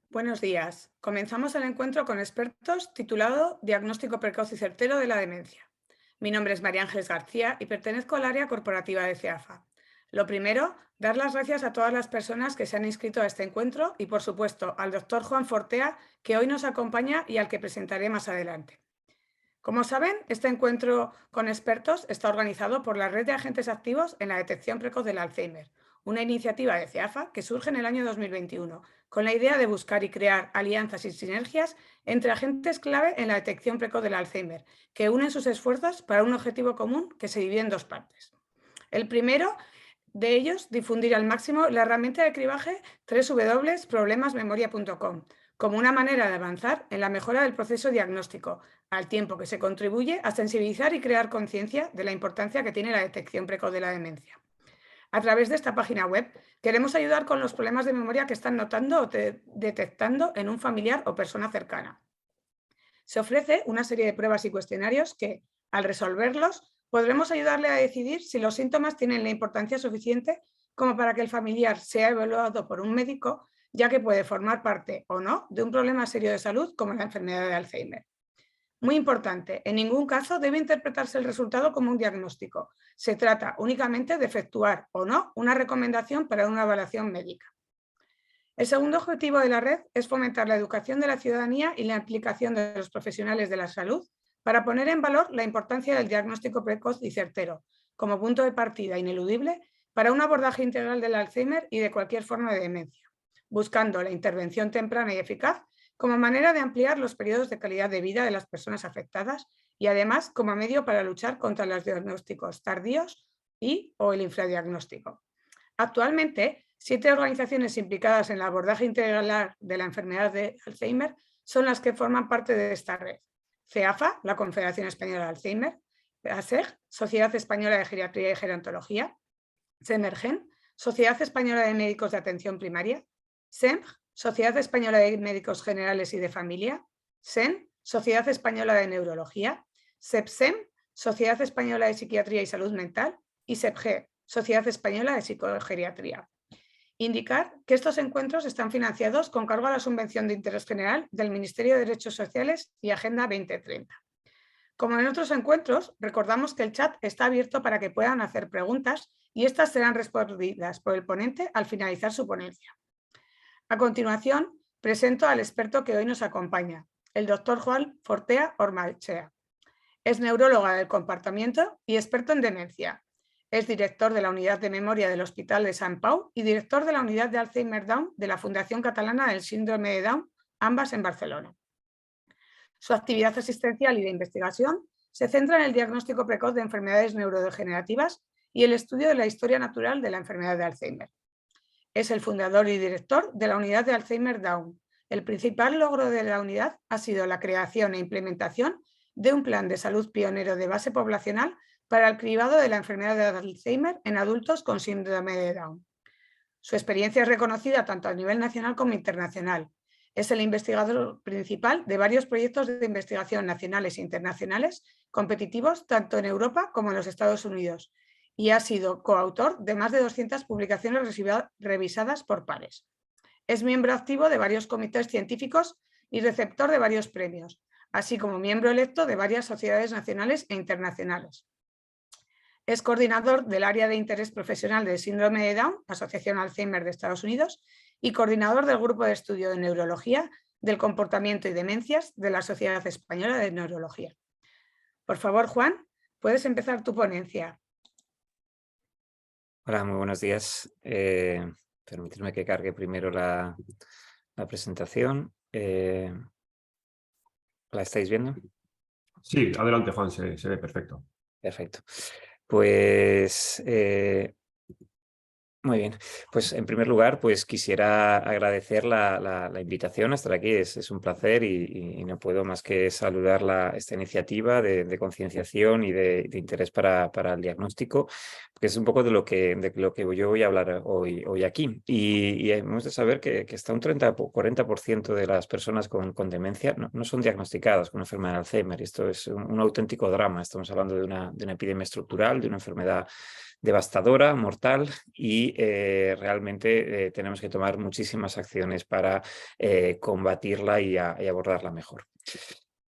Buenos días. Comenzamos el encuentro con expertos titulado Diagnóstico precoz y certero de la demencia. Mi nombre es María Ángeles García y pertenezco al área corporativa de CEAFA. Lo primero, dar las gracias a todas las personas que se han inscrito a este encuentro y, por supuesto, al doctor Juan Fortea, que hoy nos acompaña y al que presentaré más adelante. Como saben, este encuentro con expertos está organizado por la Red de Agentes Activos en la Detección Precoz del Alzheimer, una iniciativa de CEAFA que surge en el año 2021, con la idea de buscar y crear alianzas y sinergias entre agentes clave en la detección precoz del Alzheimer, que unen sus esfuerzos para un objetivo común que se divide en dos partes. El primero de ellos, difundir al máximo la herramienta de cribaje www.problemasmemoria.com como una manera de avanzar en la mejora del proceso diagnóstico, al tiempo que se contribuye a sensibilizar y crear conciencia de la importancia que tiene la detección precoz de la demencia. A través de esta página web queremos ayudar con los problemas de memoria que están notando o detectando en un familiar o persona cercana. Se ofrece una serie de pruebas y cuestionarios que, al resolverlos, podremos ayudarle a decidir si los síntomas tienen la importancia suficiente como para que el familiar sea evaluado por un médico, ya que puede formar parte o no de un problema serio de salud como la enfermedad de Alzheimer. Muy importante, en ningún caso debe interpretarse el resultado como un diagnóstico. Se trata únicamente de efectuar o no una recomendación para una evaluación médica. El segundo objetivo de la red es fomentar la educación de la ciudadanía y la implicación de los profesionales de la salud para poner en valor la importancia del diagnóstico precoz y certero, como punto de partida ineludible para un abordaje integral del Alzheimer y de cualquier forma de demencia, buscando la intervención temprana y eficaz como manera de ampliar los periodos de calidad de vida de las personas afectadas y además como medio para luchar contra los diagnósticos tardíos y o el infradiagnóstico. Actualmente, 7 organizaciones implicadas en el abordaje integral de la enfermedad de Alzheimer son las que forman parte de esta red. CEAFA, la Confederación Española de Alzheimer; ASEG, Sociedad Española de Geriatría y Gerontología; SEMERGEN, Sociedad Española de Médicos de Atención Primaria; SEMG, Sociedad Española de Médicos Generales y de Familia; SEN, Sociedad Española de Neurología; SEPSEM, Sociedad Española de Psiquiatría y Salud Mental; y SEPG, Sociedad Española de Psicogeriatría. Indicar que estos encuentros están financiados con cargo a la Subvención de Interés General del Ministerio de Derechos Sociales y Agenda 2030. Como en otros encuentros, recordamos que el chat está abierto para que puedan hacer preguntas y estas serán respondidas por el ponente al finalizar su ponencia. A continuación, presento al experto que hoy nos acompaña, el doctor Juan Fortea Ormachea. Es neuróloga del comportamiento y experto en demencia. Es director de la Unidad de Memoria del Hospital de Sant Pau y director de la Unidad de Alzheimer Down de la Fundación Catalana del Síndrome de Down, ambas en Barcelona. Su actividad asistencial y de investigación se centra en el diagnóstico precoz de enfermedades neurodegenerativas y el estudio de la historia natural de la enfermedad de Alzheimer. Es el fundador y director de la Unidad de Alzheimer Down. El principal logro de la unidad ha sido la creación e implementación de un plan de salud pionero de base poblacional para el cribado de la enfermedad de Alzheimer en adultos con síndrome de Down. Su experiencia es reconocida tanto a nivel nacional como internacional. Es el investigador principal de varios proyectos de investigación nacionales e internacionales competitivos tanto en Europa como en los Estados Unidos y ha sido coautor de más de 200 publicaciones revisadas por pares. Es miembro activo de varios comités científicos y receptor de varios premios, así como miembro electo de varias sociedades nacionales e internacionales. Es coordinador del área de interés profesional del síndrome de Down, Asociación Alzheimer de Estados Unidos, y coordinador del Grupo de Estudio de Neurología del Comportamiento y Demencias de la Sociedad Española de Neurología. Por favor, Juan, puedes empezar tu ponencia. Hola, muy buenos días. Permitidme que cargue primero la presentación. ¿La estáis viendo? Sí, adelante, Juan, se ve perfecto. Perfecto. Pues muy bien, pues en primer lugar, pues quisiera agradecer la invitación a estar aquí, es un placer y no puedo más que saludar esta iniciativa de concienciación y de interés para el diagnóstico, que es un poco de lo que yo voy a hablar hoy aquí. Y hemos de saber que hasta un 30-40% de las personas con demencia no son diagnosticadas con enfermedad de Alzheimer. Esto es un auténtico drama, estamos hablando de una epidemia estructural, de una enfermedad devastadora, mortal, y realmente tenemos que tomar muchísimas acciones para combatirla y abordarla mejor.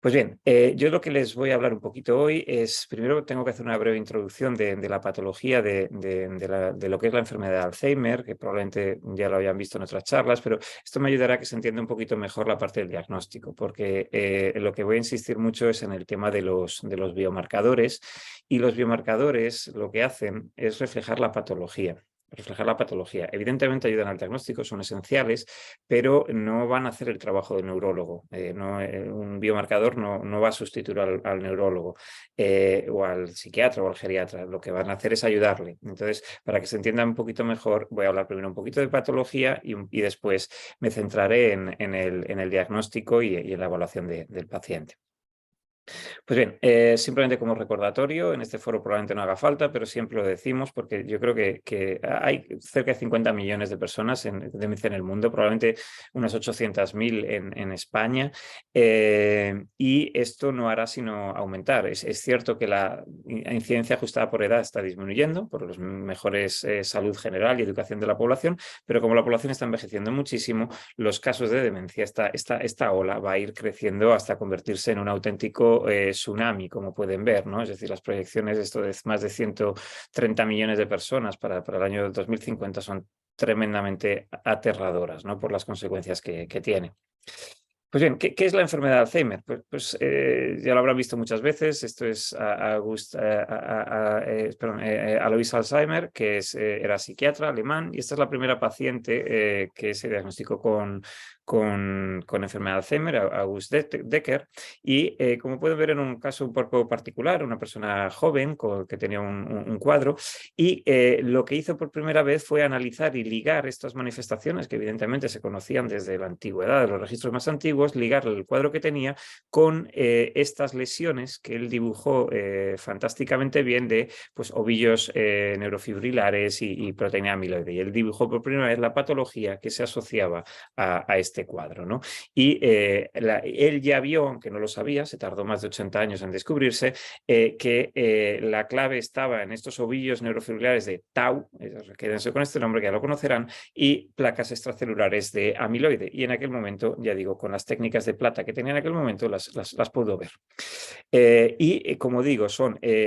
Pues bien, yo lo que les voy a hablar un poquito hoy es, primero tengo que hacer una breve introducción de la patología de lo que es la enfermedad de Alzheimer, que probablemente ya lo hayan visto en otras charlas, pero esto me ayudará a que se entienda un poquito mejor la parte del diagnóstico, porque lo que voy a insistir mucho es en el tema de los biomarcadores, y los biomarcadores lo que hacen es reflejar la patología. Evidentemente ayudan al diagnóstico, son esenciales, pero no van a hacer el trabajo del neurólogo. Un biomarcador no va a sustituir al neurólogo o al psiquiatra o al geriatra. Lo que van a hacer es ayudarle. Entonces, para que se entienda un poquito mejor, voy a hablar primero un poquito de patología y después me centraré en el diagnóstico y en la evaluación del paciente. Pues bien, simplemente como recordatorio, en este foro probablemente no haga falta, pero siempre lo decimos porque yo creo que hay cerca de 50 millones de personas en el mundo, probablemente unas 800.000 en España, y esto no hará sino aumentar. Es cierto que la incidencia ajustada por edad está disminuyendo por los mejores salud general y educación de la población, pero como la población está envejeciendo muchísimo, los casos de demencia, esta ola va a ir creciendo hasta convertirse en un auténtico tsunami, como pueden ver, ¿no? Es decir, las proyecciones, esto de más de 130 millones de personas para el año 2050 son tremendamente aterradoras, ¿no? Por las consecuencias que tiene. Pues bien, ¿qué es la enfermedad de Alzheimer? Pues ya lo habrán visto muchas veces. Esto es Alois Alzheimer, que era psiquiatra alemán, y esta es la primera paciente que se diagnosticó con enfermedad de Alzheimer, August Decker, y como pueden ver en un caso un poco particular, una persona joven que tenía un cuadro, y lo que hizo por primera vez fue analizar y ligar estas manifestaciones que evidentemente se conocían desde la antigüedad, de los registros más antiguos, ligar el cuadro que tenía con estas lesiones que él dibujó fantásticamente bien de pues, ovillos neurofibrilares y proteína amiloide. Y él dibujó por primera vez la patología que se asociaba a este cuadro, ¿no? Y él ya vio, aunque no lo sabía, se tardó más de 80 años en descubrirse, que la clave estaba en estos ovillos neurofibrilares de tau, quédense con este nombre que ya lo conocerán, y placas extracelulares de amiloide. Y en aquel momento, ya digo, con las técnicas de plata que tenía en aquel momento, las pudo ver. Como digo,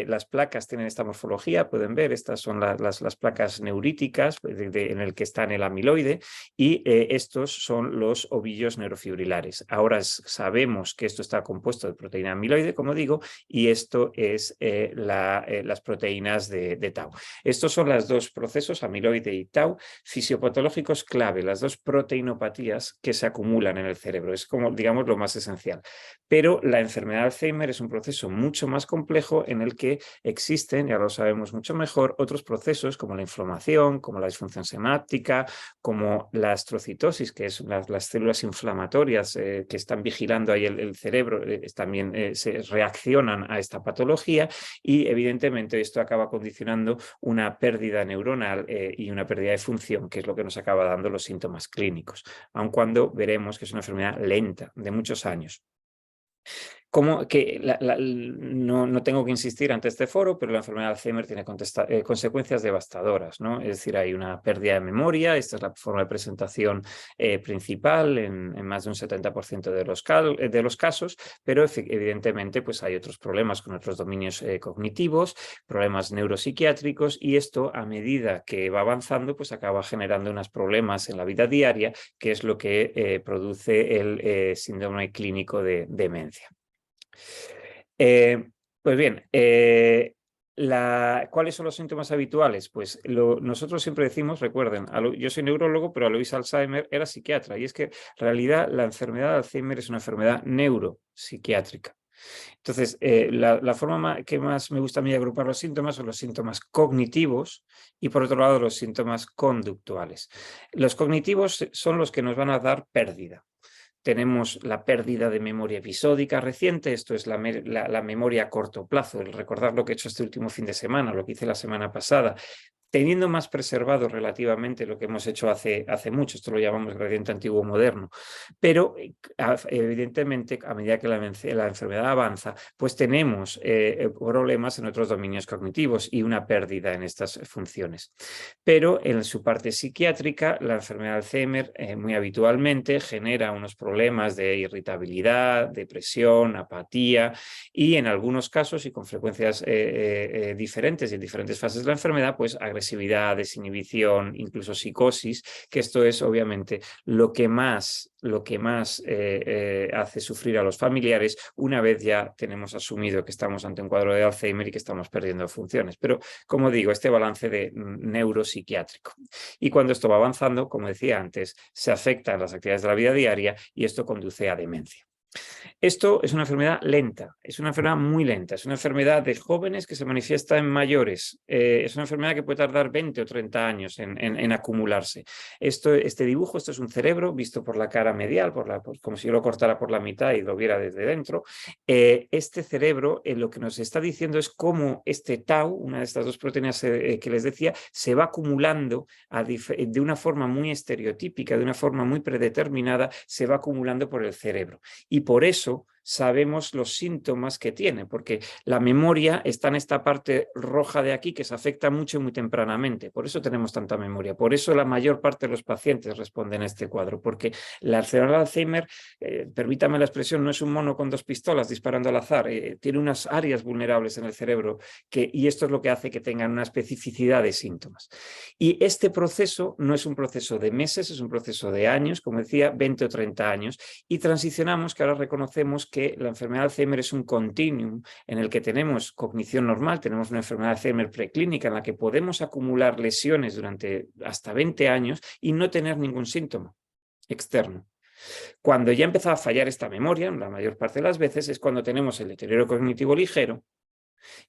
las placas tienen esta morfología, pueden ver, estas son las placas neuríticas en el que está en el amiloide, y estos son los ovillos neurofibrilares. Ahora sabemos que esto está compuesto de proteína amiloide, como digo, y esto es las proteínas de tau. Estos son los dos procesos, amiloide y tau, fisiopatológicos clave, las dos proteinopatías que se acumulan en el cerebro. Es como, digamos, lo más esencial. Pero la enfermedad de Alzheimer es un proceso mucho más complejo en el que existen, ya lo sabemos mucho mejor, otros procesos como la inflamación, como la disfunción sináptica, como la astrocitosis, que es las células inflamatorias que están vigilando ahí el cerebro, también se reaccionan a esta patología, y evidentemente esto acaba condicionando una pérdida neuronal y una pérdida de función, que es lo que nos acaba dando los síntomas clínicos, aun cuando veremos que es una enfermedad lenta, de muchos años. Como que no tengo que insistir ante este foro, pero la enfermedad de Alzheimer tiene consecuencias devastadoras, ¿no? Es decir, hay una pérdida de memoria, esta es la forma de presentación principal en más de un 70% de los casos, pero evidentemente pues hay otros problemas con otros dominios cognitivos, problemas neuropsiquiátricos, y esto a medida que va avanzando pues acaba generando unos problemas en la vida diaria, que es lo que produce el síndrome clínico de demencia. Pues bien, ¿cuáles son los síntomas habituales? Pues nosotros siempre decimos, recuerden, yo soy neurólogo, pero Alois Alzheimer era psiquiatra, y es que en realidad la enfermedad de Alzheimer es una enfermedad neuropsiquiátrica. Entonces, la forma que más me gusta a mí agrupar los síntomas son los síntomas cognitivos y, por otro lado, los síntomas conductuales. Los cognitivos son los que nos van a dar pérdida. Tenemos la pérdida de memoria episódica reciente, esto es la memoria a corto plazo, el recordar lo que he hecho este último fin de semana, lo que hice la semana pasada. teniendo más preservado relativamente lo que hemos hecho hace mucho, esto lo llamamos gradiente antiguo moderno, pero evidentemente a medida que la enfermedad avanza, pues tenemos problemas en otros dominios cognitivos y una pérdida en estas funciones. Pero en su parte psiquiátrica, la enfermedad de Alzheimer muy habitualmente genera unos problemas de irritabilidad, depresión, apatía y en algunos casos y con frecuencias diferentes y en diferentes fases de la enfermedad, pues agresividad, desinhibición, incluso psicosis, que esto es obviamente lo que más hace sufrir a los familiares una vez ya tenemos asumido que estamos ante un cuadro de Alzheimer y que estamos perdiendo funciones. Pero, como digo, este balance de neuropsiquiátrico. Y cuando esto va avanzando, como decía antes, se afectan las actividades de la vida diaria y esto conduce a demencia. Esto es una enfermedad lenta, es una enfermedad muy lenta, es una enfermedad de jóvenes que se manifiesta en mayores, es una enfermedad que puede tardar 20 o 30 años en acumularse. Este dibujo, esto es un cerebro visto por la cara medial, como si yo lo cortara por la mitad y lo viera desde dentro. Este cerebro lo que nos está diciendo es cómo este tau, una de estas dos proteínas que les decía, se va acumulando de una forma muy estereotípica, de una forma muy predeterminada, se va acumulando por el cerebro. Y por eso sabemos los síntomas que tiene, porque la memoria está en esta parte roja de aquí que se afecta mucho y muy tempranamente. Por eso tenemos tanta memoria. Por eso la mayor parte de los pacientes responden a este cuadro, porque la enfermedad de Alzheimer, permítame la expresión, no es un mono con dos pistolas disparando al azar, tiene unas áreas vulnerables en el cerebro y esto es lo que hace que tengan una especificidad de síntomas. Y este proceso no es un proceso de meses, es un proceso de años, como decía, 20 o 30 años, y transicionamos, que ahora reconocemos que la enfermedad de Alzheimer es un continuum en el que tenemos cognición normal, tenemos una enfermedad de Alzheimer preclínica en la que podemos acumular lesiones durante hasta 20 años y no tener ningún síntoma externo. Cuando ya empieza a fallar esta memoria, la mayor parte de las veces, es cuando tenemos el deterioro cognitivo ligero.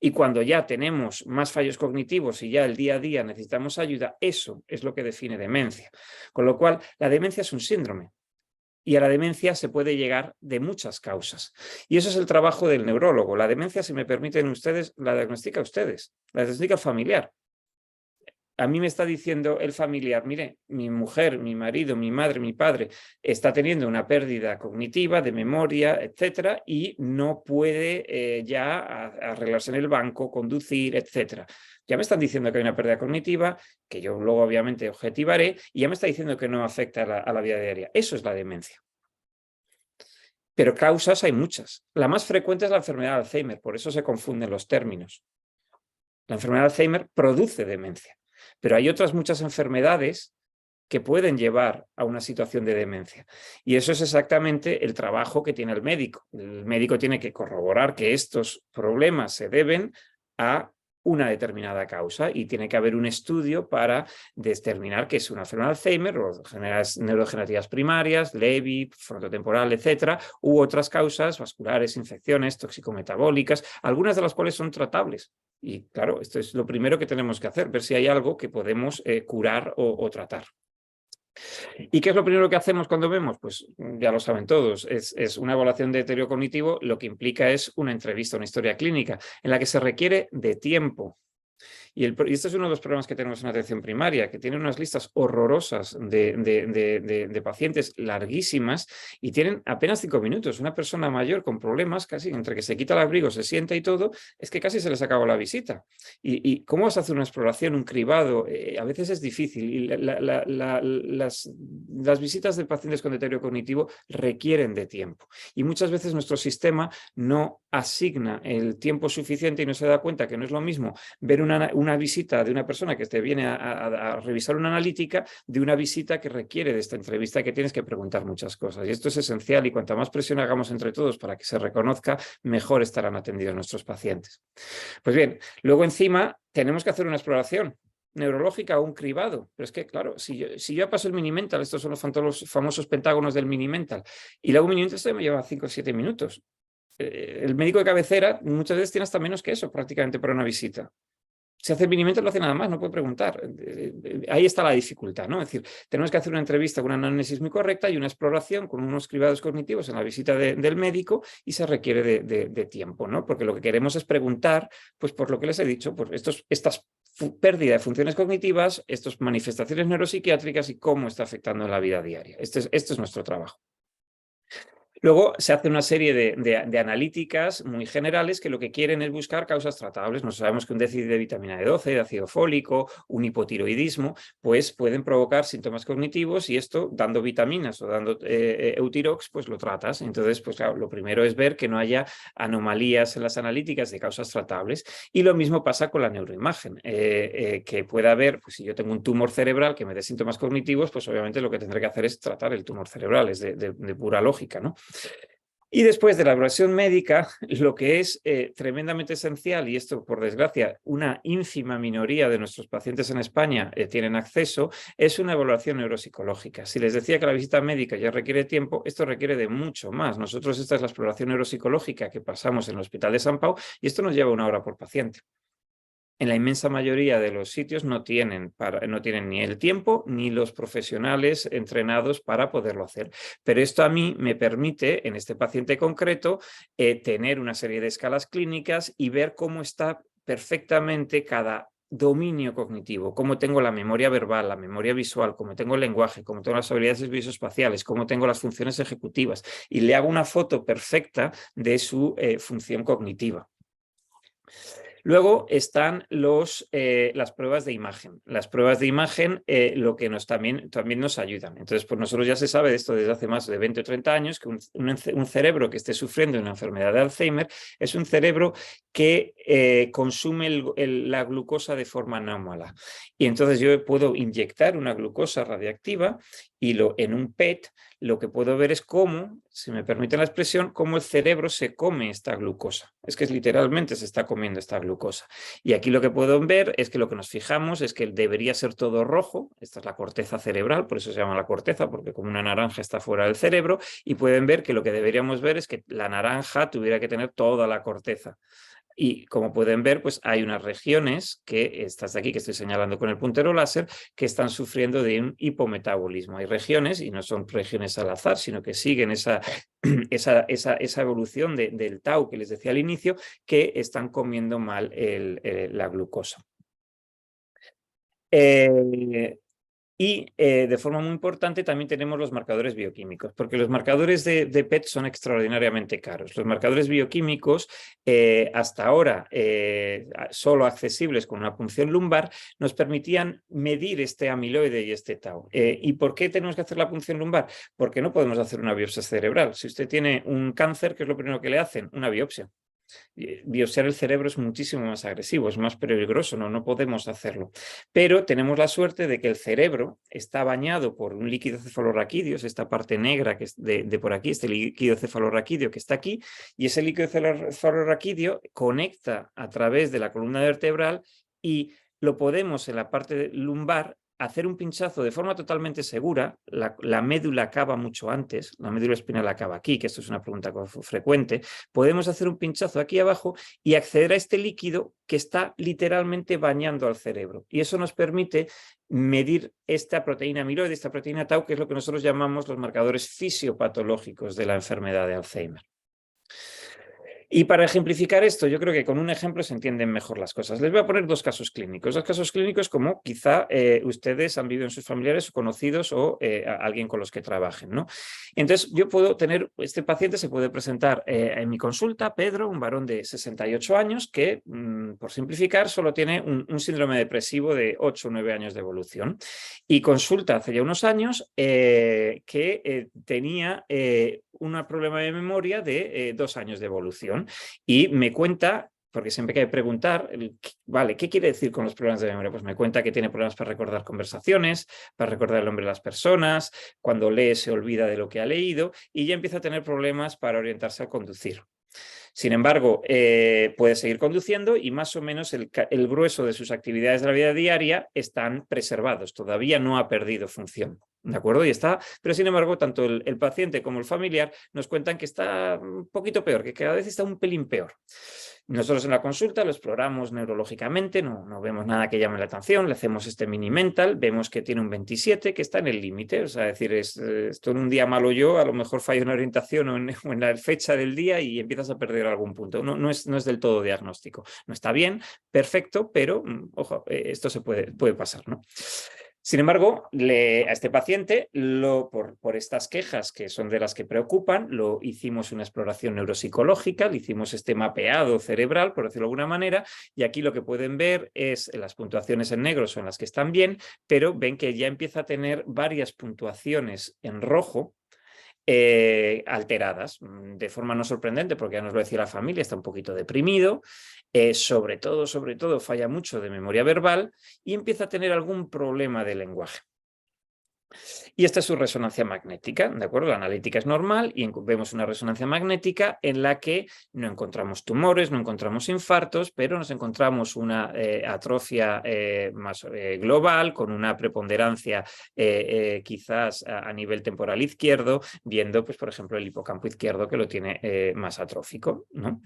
Y cuando ya tenemos más fallos cognitivos y ya el día a día necesitamos ayuda, eso es lo que define demencia. Con lo cual, la demencia es un síndrome. Y a la demencia se puede llegar de muchas causas. Y eso es el trabajo del neurólogo. La demencia, si me permiten ustedes, la diagnostica ustedes, la diagnostica el familiar. A mí me está diciendo el familiar, mire, mi mujer, mi marido, mi madre, mi padre está teniendo una pérdida cognitiva, de memoria, etcétera, y no puede ya arreglarse en el banco, conducir, etcétera. Ya me están diciendo que hay una pérdida cognitiva, que yo luego obviamente objetivaré, y ya me está diciendo que no afecta a la vida diaria. Eso es la demencia. Pero causas hay muchas. La más frecuente es la enfermedad de Alzheimer, por eso se confunden los términos. La enfermedad de Alzheimer produce demencia. Pero hay otras muchas enfermedades que pueden llevar a una situación de demencia. Y eso es exactamente el trabajo que tiene el médico. El médico tiene que corroborar que estos problemas se deben a una determinada causa y tiene que haber un estudio para determinar qué es una enfermedad de Alzheimer o enfermedades neurodegenerativas primarias, Levy, frontotemporal, etcétera, u otras causas vasculares, infecciones, tóxico-metabólicas, algunas de las cuales son tratables. Y claro, esto es lo primero que tenemos que hacer, ver si hay algo que podemos curar o tratar. ¿Y qué es lo primero que hacemos cuando vemos? Pues ya lo saben todos, es una evaluación de deterioro cognitivo, lo que implica es una entrevista, una historia clínica, en la que se requiere de tiempo. Y este es uno de los problemas que tenemos en la atención primaria, que tiene unas listas horrorosas de pacientes larguísimas y tienen apenas 5 minutos. Una persona mayor con problemas, casi entre que se quita el abrigo, se sienta y todo, es que casi se les acabó la visita. ¿Y cómo vas a hacer una exploración, un cribado? A veces es difícil. Y las visitas de pacientes con deterioro cognitivo requieren de tiempo. Y muchas veces nuestro sistema no asigna el tiempo suficiente y no se da cuenta que no es lo mismo ver una visita de una persona que te viene a revisar una analítica de una visita que requiere de esta entrevista, que tienes que preguntar muchas cosas. Y esto es esencial y cuanta más presión hagamos entre todos para que se reconozca, mejor estarán atendidos nuestros pacientes. Pues bien, luego encima tenemos que hacer una exploración neurológica o un cribado. Pero es que, claro, si yo paso el mini-mental, estos son los famosos pentágonos del mini-mental, y luego un mini-mental se me lleva 5 o 7 minutos. El médico de cabecera muchas veces tiene hasta menos que eso prácticamente para una visita. Si hace el mini-mental lo hace nada más, no puede preguntar. Ahí está la dificultad, ¿no? Es decir, tenemos que hacer una entrevista con una análisis muy correcta y una exploración con unos cribados cognitivos en la visita del médico y se requiere de tiempo, ¿no? Porque lo que queremos es preguntar, pues por lo que les he dicho, por estas pérdida de funciones cognitivas, estas manifestaciones neuropsiquiátricas y cómo está afectando en la vida diaria. Este es nuestro trabajo. Luego se hace una serie de analíticas muy generales que lo que quieren es buscar causas tratables. Nos sabemos que un déficit de vitamina D12, de ácido fólico, un hipotiroidismo, pues pueden provocar síntomas cognitivos y esto, dando vitaminas o dando Eutirox, pues lo tratas. Entonces, pues claro, lo primero es ver que no haya anomalías en las analíticas de causas tratables y lo mismo pasa con la neuroimagen, que pueda haber, pues si yo tengo un tumor cerebral que me dé síntomas cognitivos, pues obviamente lo que tendré que hacer es tratar el tumor cerebral, es de pura lógica, ¿no? Y después de la evaluación médica, lo que es tremendamente esencial, y esto por desgracia una ínfima minoría de nuestros pacientes en España tienen acceso, es una evaluación neuropsicológica. Si les decía que la visita médica ya requiere tiempo, esto requiere de mucho más. Nosotros esta es la exploración neuropsicológica que pasamos en el Hospital de San Pau y esto nos lleva 1 hora por paciente. En la inmensa mayoría de los sitios no tienen ni el tiempo ni los profesionales entrenados para poderlo hacer. Pero esto a mí me permite, en este paciente concreto, tener una serie de escalas clínicas y ver cómo está perfectamente cada dominio cognitivo, cómo tengo la memoria verbal, la memoria visual, cómo tengo el lenguaje, cómo tengo las habilidades visoespaciales, cómo tengo las funciones ejecutivas y le hago una foto perfecta de su función cognitiva. Luego están las pruebas de imagen. Las pruebas de imagen lo que también nos ayudan. Entonces, pues nosotros ya se sabe de esto desde hace más de 20 o 30 años que un cerebro que esté sufriendo una enfermedad de Alzheimer es un cerebro que consume la glucosa de forma anómala. Y entonces yo puedo inyectar una glucosa radiactiva y en un PET lo que puedo ver es cómo, si me permiten la expresión, cómo el cerebro se come esta glucosa. Es que literalmente se está comiendo esta glucosa. Y aquí lo que puedo ver es que lo que nos fijamos es que debería ser todo rojo. Esta es la corteza cerebral, por eso se llama la corteza, porque como una naranja está fuera del cerebro. Y pueden ver que lo que deberíamos ver es que la naranja tuviera que tener toda la corteza. Y como pueden ver, pues hay unas regiones que, estas de aquí que estoy señalando con el puntero láser, que están sufriendo de un hipometabolismo. Hay regiones, y no son regiones al azar, sino que siguen esa evolución del tau que les decía al inicio, que están comiendo mal la glucosa. Y de forma muy importante también tenemos los marcadores bioquímicos, porque los marcadores de PET son extraordinariamente caros. Los marcadores bioquímicos, hasta ahora solo accesibles con una punción lumbar, nos permitían medir este amiloide y este tau. ¿Y por qué tenemos que hacer la punción lumbar? Porque no podemos hacer una biopsia cerebral. Si usted tiene un cáncer, ¿qué es lo primero que le hacen? Una biopsia. Biopsiar el cerebro es muchísimo más agresivo, es más peligroso, no podemos hacerlo. Pero tenemos la suerte de que el cerebro está bañado por un líquido cefalorraquídeo, es esta parte negra que es de por aquí, este líquido cefalorraquídeo que está aquí, y ese líquido cefalorraquídeo conecta a través de la columna vertebral y lo podemos en la parte lumbar hacer un pinchazo de forma totalmente segura. La médula acaba mucho antes, la médula espinal acaba aquí, que esto es una pregunta frecuente. Podemos hacer un pinchazo aquí abajo y acceder a este líquido que está literalmente bañando al cerebro. Y eso nos permite medir esta proteína amiloide, esta proteína tau, que es lo que nosotros llamamos los marcadores fisiopatológicos de la enfermedad de Alzheimer. Y para ejemplificar esto, yo creo que con un ejemplo se entienden mejor las cosas. Les voy a poner 2 casos clínicos. 2 casos clínicos como quizá ustedes han vivido en sus familiares o conocidos o alguien con los que trabajen, ¿no? Entonces, yo puedo tener, este paciente se puede presentar en mi consulta, Pedro, un varón de 68 años que, por simplificar, solo tiene un síndrome depresivo de 8 o 9 años de evolución. Y consulta hace ya unos años que tenía un problema de memoria de 2 años de evolución. Y me cuenta, porque siempre hay que preguntar, vale, ¿qué quiere decir con los problemas de memoria? Pues me cuenta que tiene problemas para recordar conversaciones, para recordar el nombre de las personas, cuando lee se olvida de lo que ha leído y ya empieza a tener problemas para orientarse a conducir. Sin embargo, puede seguir conduciendo y más o menos el grueso de sus actividades de la vida diaria están preservados, todavía no ha perdido función. ¿De acuerdo? Y está, pero sin embargo, tanto el paciente como el familiar nos cuentan que está un poquito peor, que cada vez está un pelín peor. Nosotros en la consulta lo exploramos neurológicamente, no vemos nada que llame la atención, le hacemos este mini mental, vemos que tiene un 27, que está en el límite, o sea, es decir, esto en un día malo yo, a lo mejor fallo en la orientación o en la fecha del día y empiezas a perder algún punto. No es del todo diagnóstico. No está bien, perfecto, pero, ojo, esto se puede pasar, ¿no? Sin embargo, a este paciente, por estas quejas que son de las que preocupan, lo hicimos una exploración neuropsicológica, le hicimos este mapeado cerebral, por decirlo de alguna manera, y aquí lo que pueden ver es las puntuaciones en negro son las que están bien, pero ven que ya empieza a tener varias puntuaciones en rojo, alteradas, de forma no sorprendente, porque ya nos lo decía la familia, está un poquito deprimido, sobre todo falla mucho de memoria verbal y empieza a tener algún problema de lenguaje. Y esta es su resonancia magnética, ¿de acuerdo? La analítica es normal y vemos una resonancia magnética en la que no encontramos tumores, no encontramos infartos, pero nos encontramos una atrofia más global, con una preponderancia quizás a nivel temporal izquierdo, viendo, pues, por ejemplo, el hipocampo izquierdo que lo tiene más atrófico, ¿no?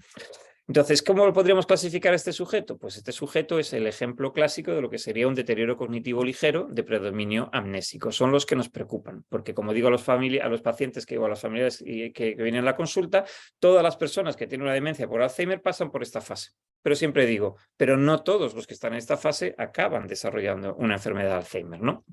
Entonces, ¿cómo lo podríamos clasificar a este sujeto? Pues este sujeto es el ejemplo clásico de lo que sería un deterioro cognitivo ligero de predominio amnésico. Son los que nos preocupan, porque como digo a los pacientes a los familiares que vienen a la consulta, todas las personas que tienen una demencia por Alzheimer pasan por esta fase. Pero siempre digo, pero no todos los que están en esta fase acaban desarrollando una enfermedad de Alzheimer, ¿no?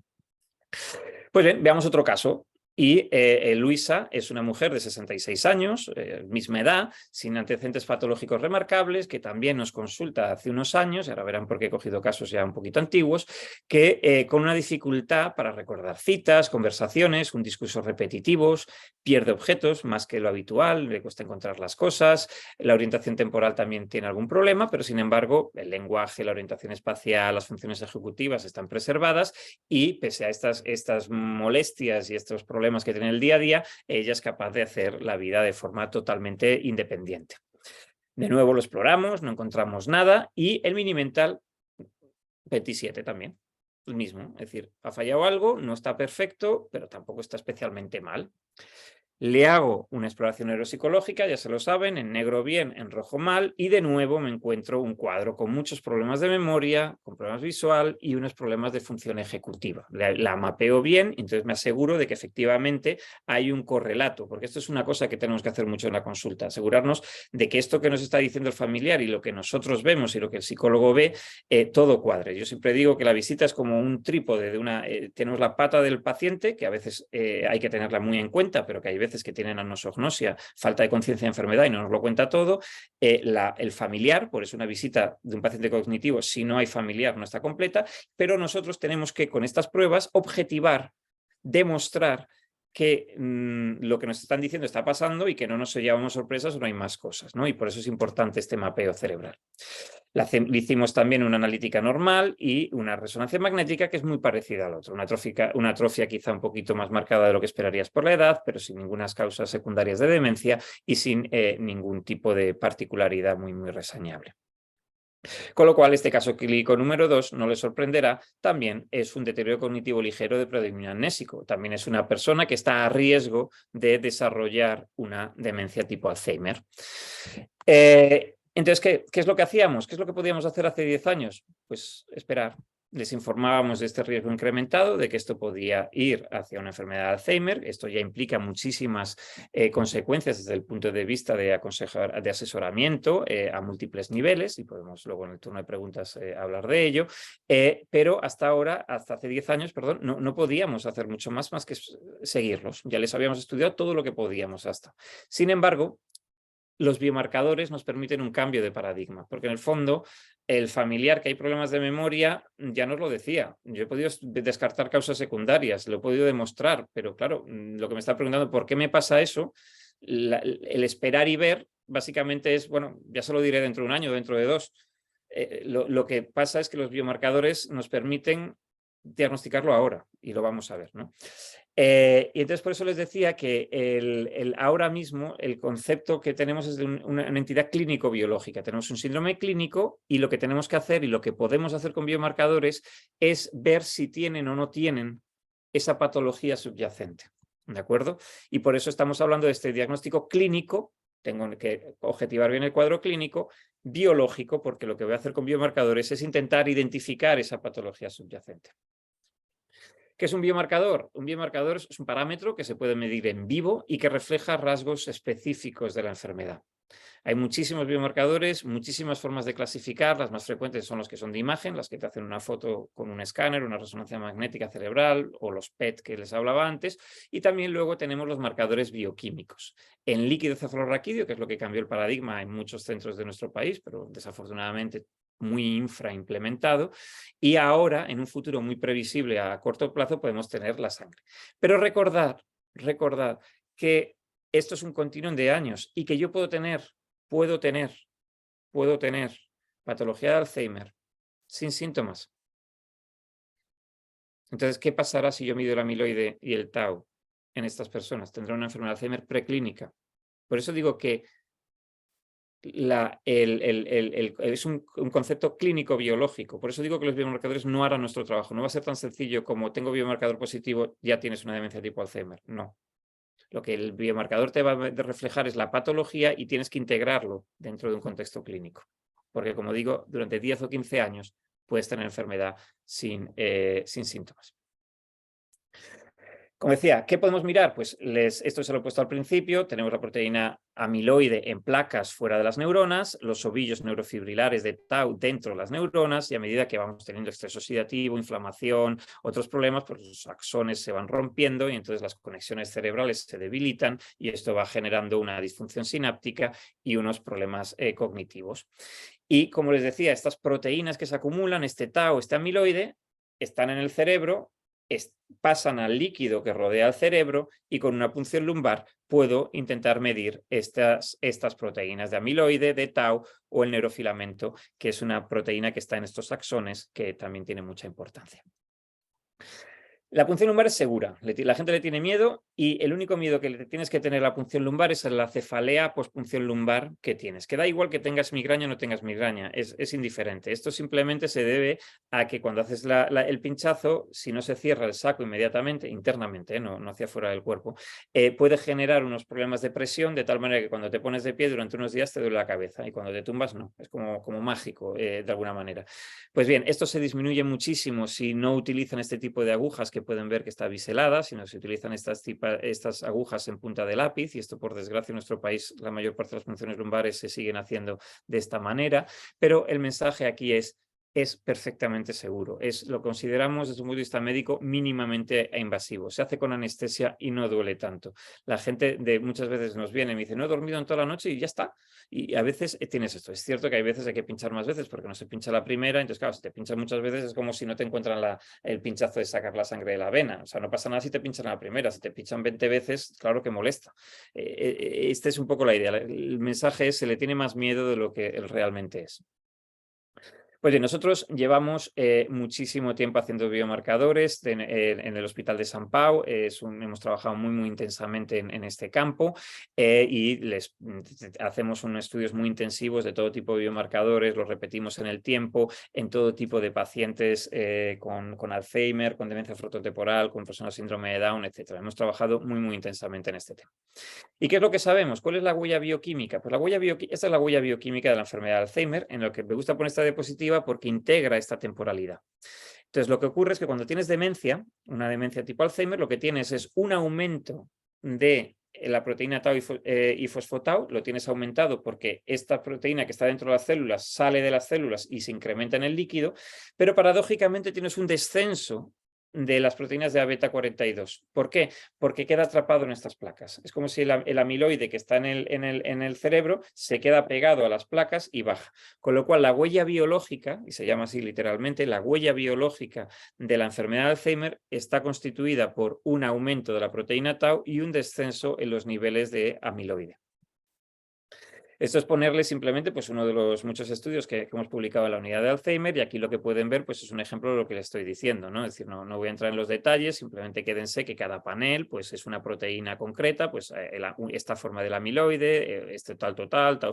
Pues bien, veamos otro caso. Y Luisa es una mujer de 66 años, misma edad, sin antecedentes patológicos remarcables, que también nos consulta hace unos años, y ahora verán por qué he cogido casos ya un poquito antiguos, que con una dificultad para recordar citas, conversaciones, un discurso repetitivos, pierde objetos más que lo habitual, le cuesta encontrar las cosas, la orientación temporal también tiene algún problema, pero sin embargo el lenguaje, la orientación espacial, las funciones ejecutivas están preservadas y pese a estas molestias y estos problemas que tiene el día a día, ella es capaz de hacer la vida de forma totalmente independiente. De nuevo lo exploramos, no encontramos nada y el mini mental 27 también, el mismo, es decir, ha fallado algo, no está perfecto, pero tampoco está especialmente mal. Le hago una exploración neuropsicológica, ya se lo saben, en negro bien, en rojo mal, y de nuevo me encuentro un cuadro con muchos problemas de memoria, con problemas visual y unos problemas de función ejecutiva. La mapeo bien, entonces me aseguro de que efectivamente hay un correlato, porque esto es una cosa que tenemos que hacer mucho en la consulta, asegurarnos de que esto que nos está diciendo el familiar y lo que nosotros vemos y lo que el psicólogo ve, todo cuadre. Yo siempre digo que la visita es como un trípode, tenemos la pata del paciente, que a veces hay que tenerla muy en cuenta, pero que hay veces que tienen anosognosia, falta de conciencia de enfermedad y no nos lo cuenta todo, el familiar, por eso una visita de un paciente cognitivo, si no hay familiar no está completa, pero nosotros tenemos que con estas pruebas objetivar, demostrar que lo que nos están diciendo está pasando y que no nos llevamos sorpresas o no hay más cosas, ¿no? Y por eso es importante este mapeo cerebral. Le hicimos también una analítica normal y una resonancia magnética que es muy parecida al otro. Una atrofia quizá un poquito más marcada de lo que esperarías por la edad, pero sin ninguna causas secundarias de demencia y sin ningún tipo de particularidad muy reseñable. Con lo cual, este caso clínico número 2, no le sorprenderá, también es un deterioro cognitivo ligero de predominio amnésico. También es una persona que está a riesgo de desarrollar una demencia tipo Alzheimer. Entonces, ¿qué es lo que hacíamos? ¿Qué es lo que podíamos hacer hace 10 años? Pues esperar. Les informábamos de este riesgo incrementado, de que esto podía ir hacia una enfermedad de Alzheimer. Esto ya implica muchísimas consecuencias desde el punto de vista de asesoramiento a múltiples niveles, y podemos luego en el turno de preguntas hablar de ello. Pero hasta ahora, hasta hace 10 años, perdón, no podíamos hacer mucho más que seguirlos. Ya les habíamos estudiado todo lo que podíamos hasta. Sin embargo, los biomarcadores nos permiten un cambio de paradigma, porque en el fondo el familiar que hay problemas de memoria ya nos lo decía. Yo he podido descartar causas secundarias, lo he podido demostrar, pero claro, lo que me está preguntando, ¿por qué me pasa eso? El esperar y ver básicamente es, bueno, ya se lo diré dentro de un año, dentro de 2. Lo que pasa es que los biomarcadores nos permiten diagnosticarlo ahora y lo vamos a ver, ¿no? Y entonces por eso les decía que ahora mismo el concepto que tenemos es de una entidad clínico-biológica. Tenemos un síndrome clínico y lo que tenemos que hacer y lo que podemos hacer con biomarcadores es ver si tienen o no tienen esa patología subyacente, ¿de acuerdo? Y por eso estamos hablando de este diagnóstico clínico, tengo que objetivar bien el cuadro clínico, biológico, porque lo que voy a hacer con biomarcadores es intentar identificar esa patología subyacente. ¿Qué es un biomarcador? Un biomarcador es un parámetro que se puede medir en vivo y que refleja rasgos específicos de la enfermedad. Hay muchísimos biomarcadores, muchísimas formas de clasificar. Las más frecuentes son los que son de imagen, las que te hacen una foto con un escáner, una resonancia magnética cerebral o los PET que les hablaba antes. Y también luego tenemos los marcadores bioquímicos. En líquido cefalorraquídeo, que es lo que cambió el paradigma en muchos centros de nuestro país, pero desafortunadamente muy infraimplementado, y ahora, en un futuro muy previsible a corto plazo, podemos tener la sangre. Pero recordad que esto es un continuum de años y que yo puedo tener patología de Alzheimer sin síntomas. Entonces, ¿qué pasará si yo mido el amiloide y el tau en estas personas? Tendrá una enfermedad de Alzheimer preclínica. Por eso digo que es un concepto clínico-biológico. Por eso digo que los biomarcadores no harán nuestro trabajo. No va a ser tan sencillo como tengo biomarcador positivo, ya tienes una demencia tipo Alzheimer. No. Lo que el biomarcador te va a reflejar es la patología y tienes que integrarlo dentro de un contexto clínico. Porque, como digo, durante 10 o 15 años puedes tener enfermedad sin síntomas. Como decía, ¿qué podemos mirar? Pues esto se lo he puesto al principio. Tenemos la proteína amiloide en placas fuera de las neuronas, los ovillos neurofibrilares de tau dentro de las neuronas, y a medida que vamos teniendo estrés oxidativo, inflamación, otros problemas, pues los axones se van rompiendo y entonces las conexiones cerebrales se debilitan y esto va generando una disfunción sináptica y unos problemas cognitivos. Y como les decía, estas proteínas que se acumulan, este tau, este amiloide, están en el cerebro, pasan al líquido que rodea el cerebro y con una punción lumbar puedo intentar medir estas proteínas de amiloide, de tau o el neurofilamento, que es una proteína que está en estos axones que también tiene mucha importancia. La punción lumbar es segura, la gente le tiene miedo y el único miedo que le tienes que tener a la punción lumbar es la cefalea pospunción lumbar que tienes, que da igual que tengas migraña o no tengas migraña, es indiferente. Esto simplemente se debe a que cuando haces el pinchazo, si no se cierra el saco inmediatamente, internamente, no hacia fuera del cuerpo, puede generar unos problemas de presión de tal manera que cuando te pones de pie durante unos días te duele la cabeza y cuando te tumbas no, es como mágico de alguna manera. Pues bien, esto se disminuye muchísimo si no utilizan este tipo de agujas que pueden ver que está biselada, sino se utilizan estas agujas en punta de lápiz, y esto por desgracia en nuestro país la mayor parte de las punciones lumbares se siguen haciendo de esta manera, pero el mensaje aquí es perfectamente seguro. Lo consideramos desde un punto de vista médico mínimamente invasivo. Se hace con anestesia y no duele tanto. La gente muchas veces nos viene y me dice, no he dormido en toda la noche y ya está. Y a veces tienes esto. Es cierto que hay veces hay que pinchar más veces porque no se pincha la primera. Entonces, claro, si te pinchan muchas veces es como si no te encuentran el pinchazo de sacar la sangre de la vena. O sea, no pasa nada si te pinchan la primera. Si te pinchan 20 veces, claro que molesta. Esta es un poco la idea. El mensaje es, se le tiene más miedo de lo que él realmente es. Pues bien, nosotros llevamos muchísimo tiempo haciendo biomarcadores en el Hospital de Sant Pau. Hemos trabajado muy intensamente en este campo y hacemos unos estudios muy intensivos de todo tipo de biomarcadores, los repetimos en el tiempo, en todo tipo de pacientes con Alzheimer, con demencia frontotemporal, con personas con síndrome de Down, etc. Hemos trabajado muy intensamente en este tema. ¿Y qué es lo que sabemos? ¿Cuál es la huella bioquímica? Pues esta es la huella bioquímica de la enfermedad de Alzheimer, en lo que me gusta poner esta diapositiva porque integra esta temporalidad. Entonces, lo que ocurre es que cuando tienes demencia, una demencia tipo Alzheimer, lo que tienes es un aumento de la proteína tau y fosfotau, lo tienes aumentado porque esta proteína que está dentro de las células sale de las células y se incrementa en el líquido, pero paradójicamente tienes un descenso de las proteínas de beta 42. ¿Por qué? Porque queda atrapado en estas placas. Es como si el amiloide que está en el cerebro se queda pegado a las placas y baja. Con lo cual la huella biológica, y se llama así literalmente, la huella biológica de la enfermedad de Alzheimer está constituida por un aumento de la proteína tau y un descenso en los niveles de amiloide. Esto es ponerle simplemente pues, uno de los muchos estudios que hemos publicado en la unidad de Alzheimer, y aquí lo que pueden ver pues, es un ejemplo de lo que les estoy diciendo, ¿no? Es decir, no voy a entrar en los detalles, simplemente quédense que cada panel pues, es una proteína concreta, pues esta forma del amiloide, este tau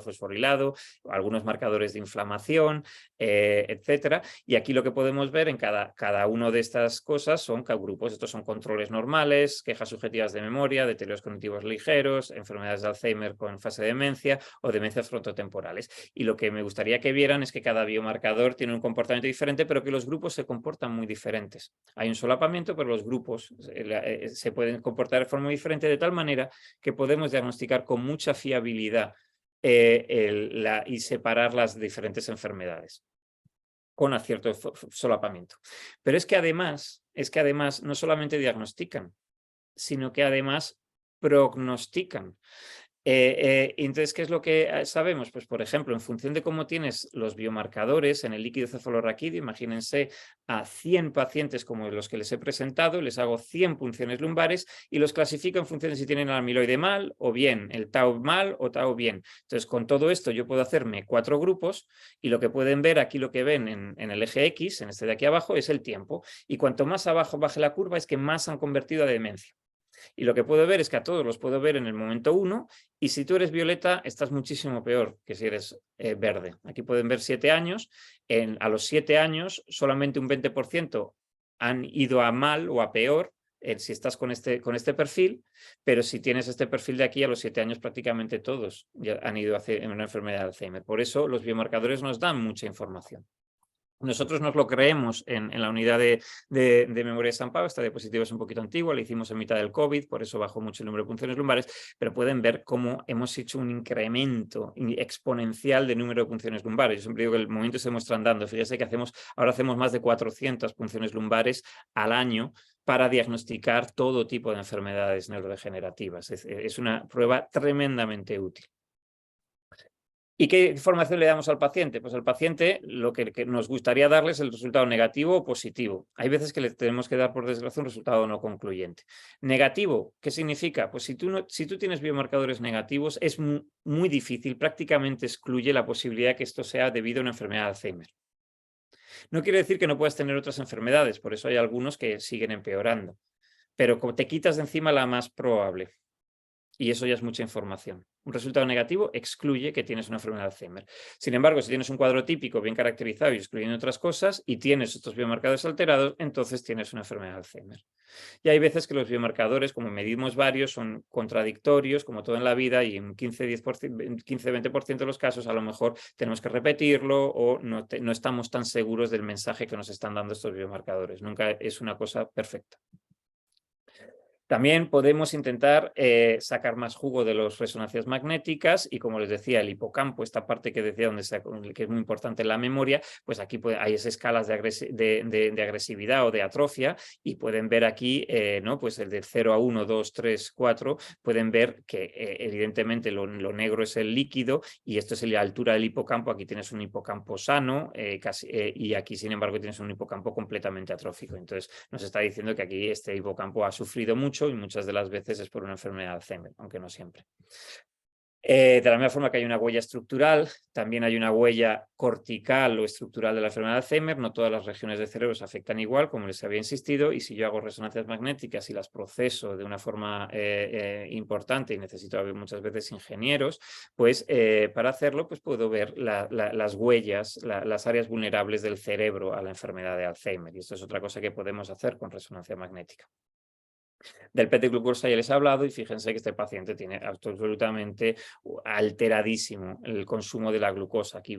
fosforilado, algunos marcadores de inflamación, etcétera. Y aquí lo que podemos ver en cada una de estas cosas son grupos. Estos son controles normales, quejas subjetivas de memoria, deterioros cognitivos ligeros, enfermedades de Alzheimer con fase de demencia o demencias frontotemporales. Y lo que me gustaría que vieran es que cada biomarcador tiene un comportamiento diferente, pero que los grupos se comportan muy diferentes. Hay un solapamiento, pero los grupos se pueden comportar de forma diferente, de tal manera que podemos diagnosticar con mucha fiabilidad y separar las diferentes enfermedades con acierto solapamiento. Pero es que además no solamente diagnostican, sino que además prognostican. Entonces, ¿qué es lo que sabemos? Pues, por ejemplo, en función de cómo tienes los biomarcadores en el líquido cefalorraquídeo, imagínense a 100 pacientes como los que les he presentado, les hago 100 punciones lumbares y los clasifico en función de si tienen el amiloide mal o bien, el tau mal o tau bien. Entonces, con todo esto yo puedo hacerme 4 grupos y lo que pueden ver aquí, lo que ven en el eje X, en este de aquí abajo, es el tiempo. Y cuanto más abajo baje la curva es que más han convertido a demencia. Y lo que puedo ver es que a todos los puedo ver en el momento 1, y si tú eres violeta estás muchísimo peor que si eres verde. Aquí pueden ver 7 años, a los 7 años solamente un 20% han ido a mal o a peor, si estás con este perfil, pero si tienes este perfil de aquí, a los 7 años prácticamente todos ya han ido hacia una enfermedad de Alzheimer. Por eso los biomarcadores nos dan mucha información. Nosotros nos lo creemos en la unidad de memoria de San Pablo. Esta diapositiva es un poquito antigua, la hicimos en mitad del COVID, por eso bajó mucho el número de punciones lumbares, pero pueden ver cómo hemos hecho un incremento exponencial de número de punciones lumbares. Yo siempre digo que el movimiento se muestra andando. Fíjense que ahora hacemos más de 400 punciones lumbares al año para diagnosticar todo tipo de enfermedades neurodegenerativas. Es una prueba tremendamente útil. ¿Y qué información le damos al paciente? Pues al paciente lo que nos gustaría darle es el resultado negativo o positivo. Hay veces que le tenemos que dar, por desgracia, un resultado no concluyente. Negativo, ¿qué significa? Pues si tú tienes biomarcadores negativos, es muy difícil, prácticamente excluye la posibilidad de que esto sea debido a una enfermedad de Alzheimer. No quiere decir que no puedas tener otras enfermedades, por eso hay algunos que siguen empeorando. Pero como te quitas de encima la más probable. Y eso ya es mucha información. Un resultado negativo excluye que tienes una enfermedad de Alzheimer. Sin embargo, si tienes un cuadro típico bien caracterizado y excluyendo otras cosas y tienes estos biomarcadores alterados, entonces tienes una enfermedad de Alzheimer. Y hay veces que los biomarcadores, como medimos varios, son contradictorios, como todo en la vida, y en 15-20% de los casos a lo mejor tenemos que repetirlo o no estamos tan seguros del mensaje que nos están dando estos biomarcadores. Nunca es una cosa perfecta. También podemos intentar sacar más jugo de las resonancias magnéticas y, como les decía, el hipocampo, esta parte que decía que es muy importante en la memoria, pues aquí hay esas escalas de agresividad o de atrofia y pueden ver aquí, ¿no? Pues el de 0 a 1, 2, 3, 4, pueden ver que evidentemente lo negro es el líquido y esto es la altura del hipocampo. Aquí tienes un hipocampo sano y aquí, sin embargo, tienes un hipocampo completamente atrófico. Entonces nos está diciendo que aquí este hipocampo ha sufrido mucho y muchas de las veces es por una enfermedad de Alzheimer, aunque no siempre. De la misma forma que hay una huella estructural, también hay una huella cortical o estructural de la enfermedad de Alzheimer. No todas las regiones del cerebro se afectan igual, como les había insistido, y si yo hago resonancias magnéticas y las proceso de una forma importante y necesito muchas veces ingenieros, pues para hacerlo pues puedo ver las huellas, las áreas vulnerables del cerebro a la enfermedad de Alzheimer. Y esto es otra cosa que podemos hacer con resonancia magnética. Del PET de glucosa ya les he hablado y fíjense que este paciente tiene absolutamente alteradísimo el consumo de la glucosa. Aquí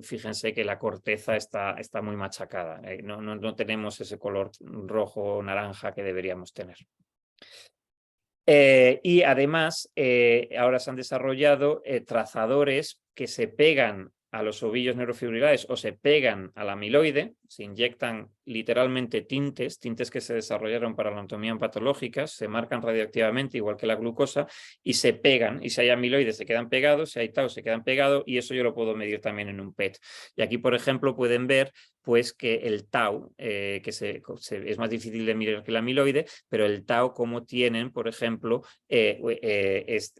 fíjense que la corteza está muy machacada. No tenemos ese color rojo o naranja que deberíamos tener. Y además ahora se han desarrollado trazadores que se pegan a los ovillos neurofibrilares o se pegan al amiloide, se inyectan literalmente tintes que se desarrollaron para la anatomía patológica, se marcan radioactivamente igual que la glucosa y se pegan, y si hay amiloides se quedan pegados, si hay tau se quedan pegados, y eso yo lo puedo medir también en un PET. Y aquí, por ejemplo, pueden ver pues que el tau, que es más difícil de mirar que el amiloide, pero el tau, como tienen, por ejemplo, este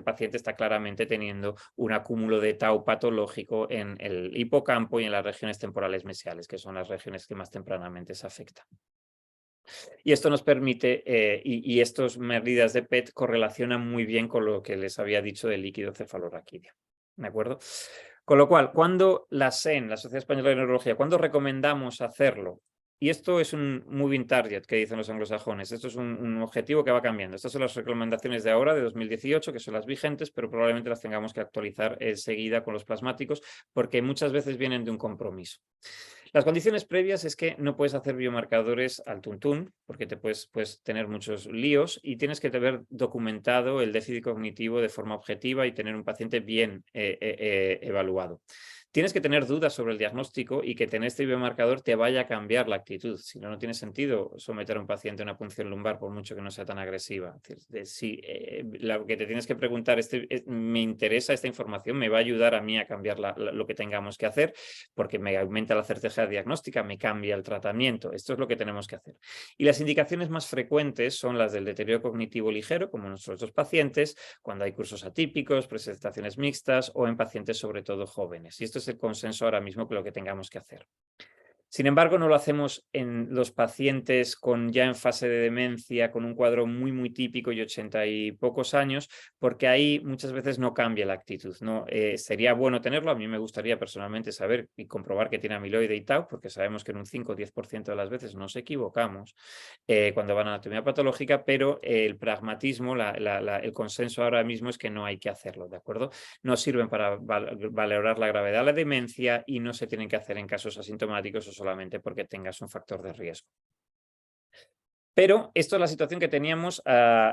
paciente está claramente teniendo un acúmulo de tau patológico en el hipocampo y en las regiones temporales mesiales, que son las regiones que más tempranamente se afectan. Y esto nos permite, y estas medidas de PET correlacionan muy bien con lo que les había dicho del líquido cefalorraquídeo. ¿De acuerdo? Con lo cual, cuando la SEN, la Sociedad Española de Neurología, cuando recomendamos hacerlo, y esto es un moving target que dicen los anglosajones, esto es un objetivo que va cambiando. Estas son las recomendaciones de ahora, de 2018, que son las vigentes, pero probablemente las tengamos que actualizar enseguida con los plasmáticos, porque muchas veces vienen de un compromiso. Las condiciones previas es que no puedes hacer biomarcadores al tuntún, porque te puedes tener muchos líos y tienes que haber documentado el déficit cognitivo de forma objetiva y tener un paciente bien evaluado. Tienes que tener dudas sobre el diagnóstico y que tener este biomarcador te vaya a cambiar la actitud. Si no, no tiene sentido someter a un paciente a una punción lumbar por mucho que no sea tan agresiva. Es decir, lo que te tienes que preguntar, ¿me interesa esta información? ¿Me va a ayudar a mí a cambiar lo que tengamos que hacer? Porque me aumenta la certeza diagnóstica, me cambia el tratamiento. Esto es lo que tenemos que hacer. Y las indicaciones más frecuentes son las del deterioro cognitivo ligero, como en nuestros dos pacientes, cuando hay cursos atípicos, presentaciones mixtas o en pacientes sobre todo jóvenes. Y esto es el consenso ahora mismo que lo que tengamos que hacer. Sin embargo, no lo hacemos en los pacientes ya en fase de demencia, con un cuadro muy, muy típico y 80 y pocos años, porque ahí muchas veces no cambia la actitud, ¿no? Sería bueno tenerlo, a mí me gustaría personalmente saber y comprobar que tiene amiloide y tau, porque sabemos que en un 5 o 10% de las veces nos equivocamos cuando van a anatomía patológica, pero el pragmatismo, el consenso ahora mismo es que no hay que hacerlo, ¿de acuerdo? No sirven para valorar la gravedad de la demencia y no se tienen que hacer en casos asintomáticos o solamente porque tengas un factor de riesgo. Pero esto es la situación que teníamos,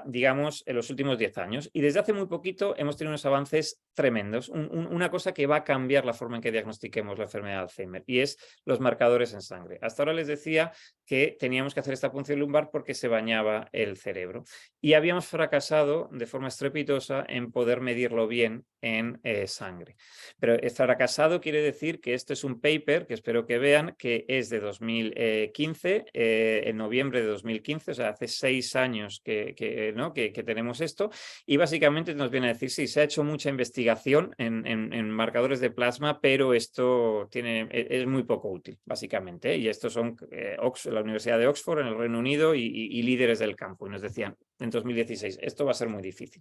digamos, en los últimos 10 años. Y desde hace muy poquito hemos tenido unos avances tremendos. Una cosa que va a cambiar la forma en que diagnostiquemos la enfermedad de Alzheimer, y es los marcadores en sangre. Hasta ahora les decía que teníamos que hacer esta punción lumbar porque se bañaba el cerebro. Y habíamos fracasado de forma estrepitosa en poder medirlo bien en sangre. Pero fracasado quiere decir que este es un paper, que espero que vean, que es de 2015, en noviembre de 2015, o sea, hace 6 años que tenemos esto, y básicamente nos viene a decir, sí, se ha hecho mucha investigación en marcadores de plasma, pero esto es muy poco útil, básicamente, y estos son la Universidad de Oxford en el Reino Unido y líderes del campo, y nos decían en 2016, esto va a ser muy difícil.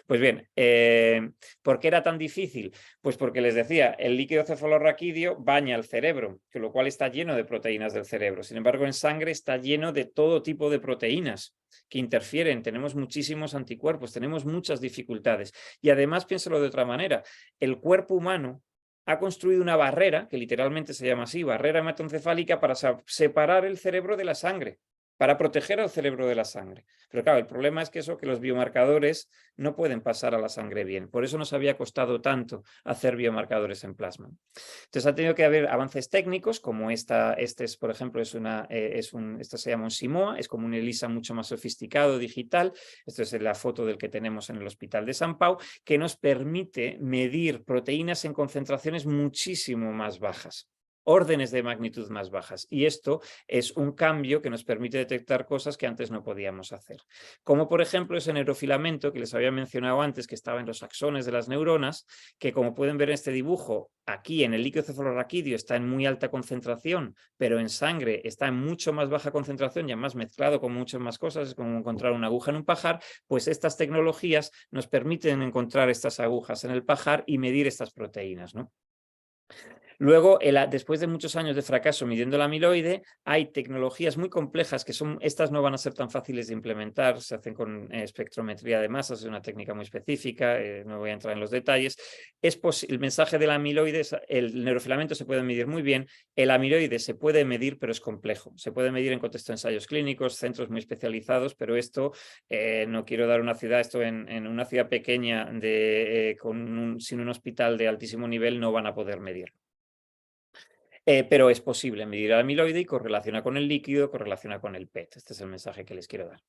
Pues bien, ¿por qué era tan difícil? Pues porque les decía, el líquido cefalorraquídeo baña el cerebro, con lo cual está lleno de proteínas del cerebro. Sin embargo, en sangre está lleno de todo tipo de proteínas que interfieren. Tenemos muchísimos anticuerpos, tenemos muchas dificultades. Y además, piénselo de otra manera, el cuerpo humano ha construido una barrera, que literalmente se llama así, barrera hematoencefálica, para separar el cerebro de la sangre, para proteger al cerebro de la sangre. Pero claro, el problema es que los biomarcadores no pueden pasar a la sangre bien. Por eso nos había costado tanto hacer biomarcadores en plasma. Entonces ha tenido que haber avances técnicos, como por ejemplo, esta se llama un Simoa, es como un ELISA mucho más sofisticado, digital. Esto es la foto del que tenemos en el Hospital de San Pau, que nos permite medir proteínas en concentraciones muchísimo más bajas, órdenes de magnitud más bajas, y esto es un cambio que nos permite detectar cosas que antes no podíamos hacer, como por ejemplo ese neurofilamento que les había mencionado antes, que estaba en los axones de las neuronas, que como pueden ver en este dibujo, aquí en el líquido cefalorraquídeo está en muy alta concentración, pero en sangre está en mucho más baja concentración y además mezclado con muchas más cosas, es como encontrar una aguja en un pajar. Pues estas tecnologías nos permiten encontrar estas agujas en el pajar y medir estas proteínas, ¿no? Luego, después de muchos años de fracaso midiendo el amiloide, hay tecnologías muy complejas que estas no van a ser tan fáciles de implementar, se hacen con espectrometría de masas, es una técnica muy específica, no voy a entrar en los detalles. El mensaje del amiloide, el neurofilamento se puede medir muy bien, el amiloide se puede medir, pero es complejo, se puede medir en contexto de ensayos clínicos, centros muy especializados, pero esto, no quiero dar una ciudad, esto en una ciudad pequeña sin un hospital de altísimo nivel no van a poder medirlo. Pero es posible medir el amiloide y correlaciona con el líquido, correlaciona con el PET. Este es el mensaje que les quiero dar.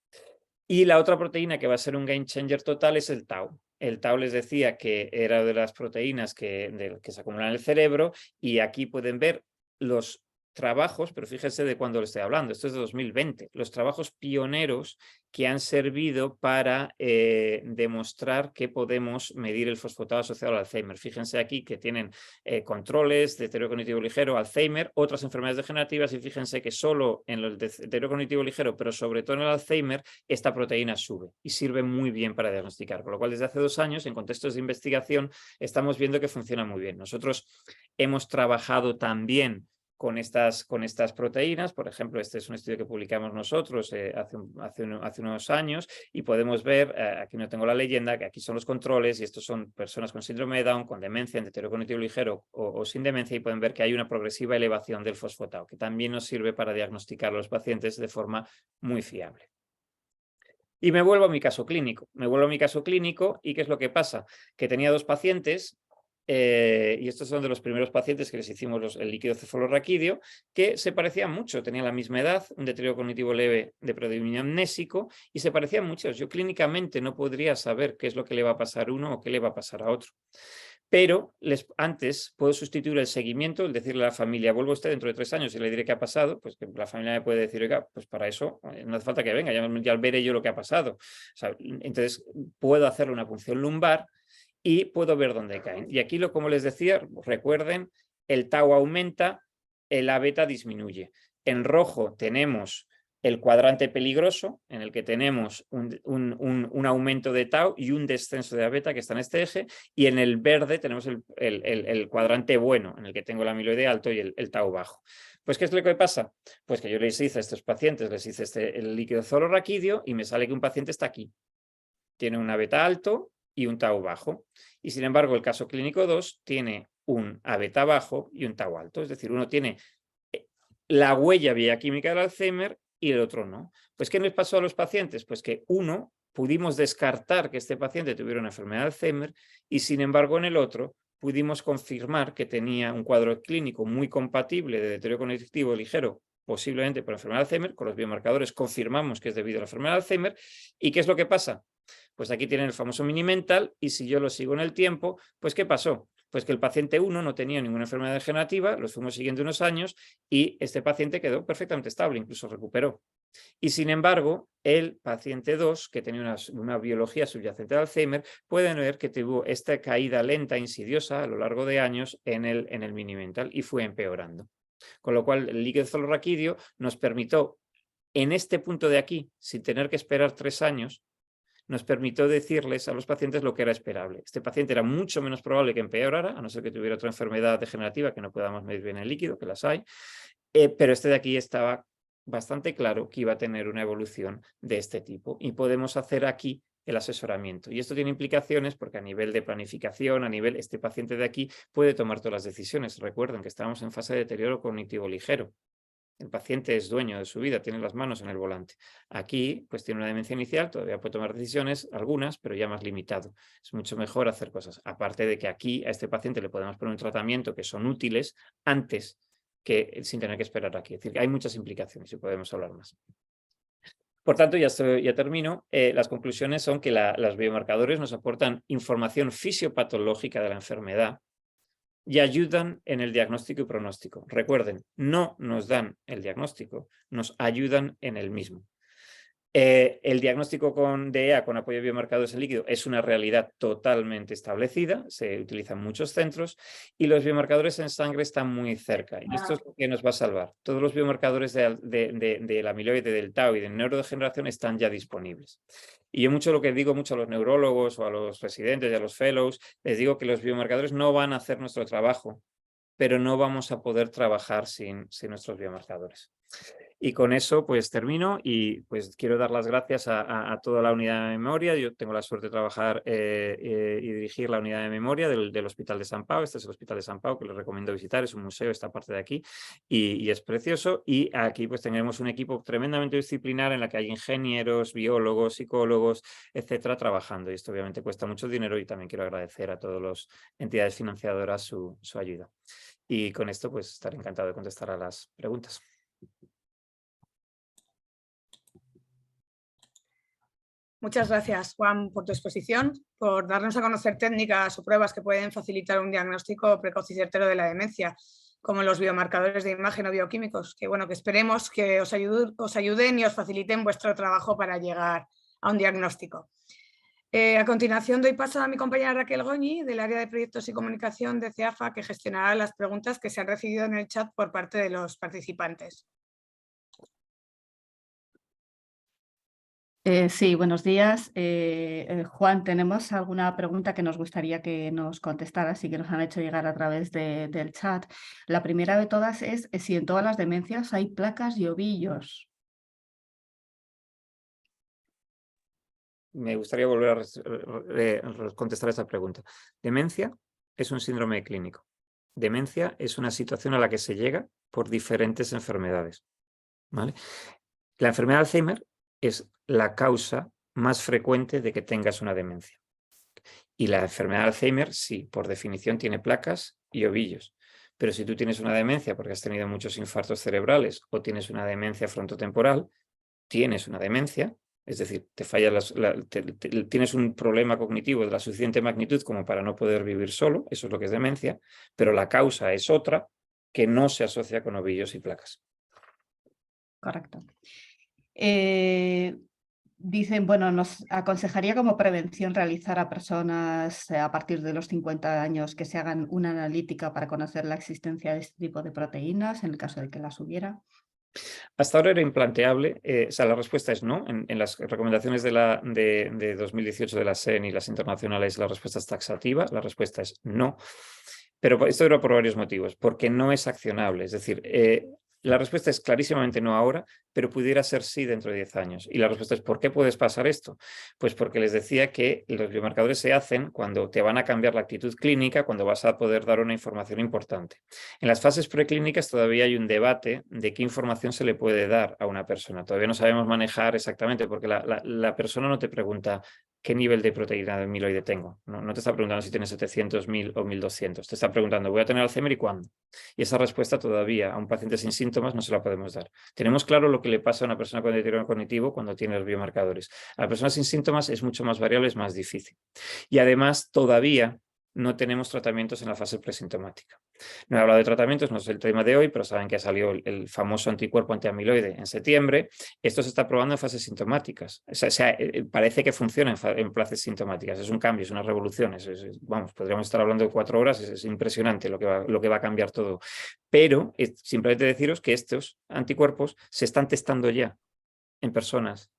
Y la otra proteína que va a ser un game changer total es el tau. El tau les decía que era de las proteínas que se acumulan en el cerebro, y aquí pueden ver los trabajos, pero fíjense de cuándo le estoy hablando, esto es de 2020, los trabajos pioneros que han servido para demostrar que podemos medir el fosfatado asociado al Alzheimer. Fíjense aquí que tienen controles de deterioro cognitivo ligero, Alzheimer, otras enfermedades degenerativas, y fíjense que solo en el deterioro cognitivo ligero, pero sobre todo en el Alzheimer, esta proteína sube y sirve muy bien para diagnosticar. Con lo cual, desde hace 2 años, en contextos de investigación, estamos viendo que funciona muy bien. Nosotros hemos trabajado también con estas proteínas. Por ejemplo, este es un estudio que publicamos nosotros hace unos años, y podemos ver, aquí no tengo la leyenda, que aquí son los controles, y estos son personas con síndrome de Down, con demencia, en deterioro cognitivo ligero o sin demencia, y pueden ver que hay una progresiva elevación del fosfatado, que también nos sirve para diagnosticar a los pacientes de forma muy fiable. Y me vuelvo a mi caso clínico. ¿Y qué es lo que pasa? Que tenía 2 pacientes, y estos son de los primeros pacientes que les hicimos el líquido cefalorraquídeo, que se parecían mucho, tenían la misma edad, un deterioro cognitivo leve de predominio amnésico, y se parecían mucho. Yo clínicamente no podría saber qué es lo que le va a pasar a uno o qué le va a pasar a otro. Pero antes puedo sustituir el seguimiento, el decirle a la familia, vuelvo a usted dentro de 3 años y le diré qué ha pasado, pues que la familia me puede decir, oiga, pues para eso no hace falta que venga, ya veré yo lo que ha pasado. O sea, entonces puedo hacerle una punción lumbar y puedo ver dónde caen. Y aquí, como les decía, recuerden, el tau aumenta, el A-beta disminuye. En rojo tenemos el cuadrante peligroso, en el que tenemos un aumento de tau y un descenso de A-beta, que está en este eje, y en el verde tenemos el cuadrante bueno, en el que tengo el amiloide alto y el tau bajo. Pues, ¿qué es lo que pasa? Pues que yo les hice a estos pacientes, les hice el líquido cefalorraquídeo, y me sale que un paciente está aquí. Tiene un A-beta alto y un tau bajo. Y sin embargo, el caso clínico 2 tiene un A-beta bajo y un tau alto. Es decir, uno tiene la huella bioquímica del Alzheimer y el otro no. Pues, ¿qué les pasó a los pacientes? Pues que uno pudimos descartar que este paciente tuviera una enfermedad de Alzheimer, y sin embargo en el otro pudimos confirmar que tenía un cuadro clínico muy compatible de deterioro cognitivo ligero, posiblemente por enfermedad de Alzheimer. Con los biomarcadores confirmamos que es debido a la enfermedad de Alzheimer. ¿Y qué es lo que pasa? Pues aquí tienen el famoso mini mental, y si yo lo sigo en el tiempo, pues ¿qué pasó? Pues que el paciente 1 no tenía ninguna enfermedad degenerativa, los fuimos siguiendo unos años, y este paciente quedó perfectamente estable, incluso recuperó. Y sin embargo, el paciente 2, que tenía una biología subyacente de Alzheimer, pueden ver que tuvo esta caída lenta, insidiosa, a lo largo de años en el mini mental, y fue empeorando. Con lo cual, el líquido cefalorraquídeo nos permitió, en este punto de aquí, sin tener que esperar 3 años, nos permitió decirles a los pacientes lo que era esperable. Este paciente era mucho menos probable que empeorara, a no ser que tuviera otra enfermedad degenerativa que no podamos medir bien el líquido, que las hay, pero este de aquí estaba bastante claro que iba a tener una evolución de este tipo, y podemos hacer aquí el asesoramiento. Y esto tiene implicaciones porque a nivel de planificación, este paciente de aquí puede tomar todas las decisiones. Recuerden que estamos en fase de deterioro cognitivo ligero. El paciente es dueño de su vida, tiene las manos en el volante. Aquí, pues tiene una demencia inicial, todavía puede tomar decisiones, algunas, pero ya más limitado. Es mucho mejor hacer cosas. Aparte de que aquí a este paciente le podemos poner un tratamiento que son útiles antes que sin tener que esperar aquí. Es decir, que hay muchas implicaciones y podemos hablar más. Por tanto, ya termino. Las conclusiones son que los biomarcadores nos aportan información fisiopatológica de la enfermedad y ayudan en el diagnóstico y pronóstico. Recuerden, no nos dan el diagnóstico, nos ayudan en el mismo. El diagnóstico con DEA, con apoyo de biomarcadores en líquido, es una realidad totalmente establecida, se utiliza en muchos centros, y los biomarcadores en sangre están muy cerca. Y esto es lo que nos va a salvar. Todos los biomarcadores del amiloide, del tau y de neurodegeneración están ya disponibles. Y yo lo que digo mucho a los neurólogos o a los residentes y a los fellows, les digo que los biomarcadores no van a hacer nuestro trabajo, pero no vamos a poder trabajar sin nuestros biomarcadores. Y con eso pues termino, y pues quiero dar las gracias a toda la unidad de memoria. Yo tengo la suerte de trabajar y dirigir la unidad de memoria del Hospital de San Pau. Este es el Hospital de San Pau, que les recomiendo visitar, es un museo, esta parte de aquí, y es precioso. Y aquí pues tenemos un equipo tremendamente disciplinar en la que hay ingenieros, biólogos, psicólogos, etcétera, trabajando. Y esto obviamente cuesta mucho dinero, y también quiero agradecer a todas las entidades financiadoras su ayuda. Y con esto pues estaré encantado de contestar a las preguntas. Muchas gracias, Juan, por tu exposición, por darnos a conocer técnicas o pruebas que pueden facilitar un diagnóstico precoz y certero de la demencia. como los biomarcadores de imagen o bioquímicos, que, bueno, que esperemos que os ayuden y os faciliten vuestro trabajo para llegar a un diagnóstico. A continuación doy paso a mi compañera Raquel Goñi, del área de proyectos y comunicación de CEAFA, que gestionará las preguntas que se han recibido en el chat por parte de los participantes. Sí, buenos días. Juan, tenemos alguna pregunta que nos gustaría que nos contestaras y que nos han hecho llegar a través del chat. La primera de todas es si en todas las demencias hay placas y ovillos. Me gustaría volver a contestar esta pregunta. Demencia es un síndrome clínico. Demencia es una situación a la que se llega por diferentes enfermedades, ¿vale? La enfermedad de Alzheimer es la causa más frecuente de que tengas una demencia. Y la enfermedad de Alzheimer, sí, por definición tiene placas y ovillos. Pero si tú tienes una demencia porque has tenido muchos infartos cerebrales o tienes una demencia frontotemporal, tienes una demencia, es decir, te falla tienes un problema cognitivo de la suficiente magnitud como para no poder vivir solo, eso es lo que es demencia, pero la causa es otra que no se asocia con ovillos y placas. Correcto. Dicen, bueno, nos aconsejaría como prevención realizar a personas a partir de los 50 años que se hagan una analítica para conocer la existencia de este tipo de proteínas en el caso de que las hubiera. Hasta ahora era implanteable, o sea, la respuesta es no. En las recomendaciones de 2018 de la SEN y las internacionales la respuesta es taxativa, la respuesta es no. Pero esto era por varios motivos, porque no es accionable, es decir, la respuesta es clarísimamente no ahora, pero pudiera ser sí dentro de 10 años. Y la respuesta es ¿por qué puedes pasar esto? Pues porque les decía que los biomarcadores se hacen cuando te van a cambiar la actitud clínica, cuando vas a poder dar una información importante. En las fases preclínicas todavía hay un debate de qué información se le puede dar a una persona. Todavía no sabemos manejar exactamente, porque la persona no te pregunta qué nivel de proteína de amiloide tengo. No te está preguntando si tienes 700, 1000 o 1200. Te está preguntando, ¿voy a tener Alzheimer y cuándo? Y esa respuesta todavía a un paciente sin síntomas no se la podemos dar. Tenemos claro lo que le pasa a una persona con deterioro cognitivo cuando tiene los biomarcadores. A la persona sin síntomas es mucho más variable, es más difícil. Y además todavía no tenemos tratamientos en la fase presintomática. No he hablado de tratamientos, no es el tema de hoy, pero saben que ha salido el famoso anticuerpo antiamiloide en septiembre. Esto se está probando en fases sintomáticas. O sea, parece que funciona en fases sintomáticas. Es un cambio, es una revolución. Vamos, podríamos estar hablando de 4 horas, es impresionante lo que va a cambiar todo. Pero simplemente deciros que estos anticuerpos se están testando ya en personas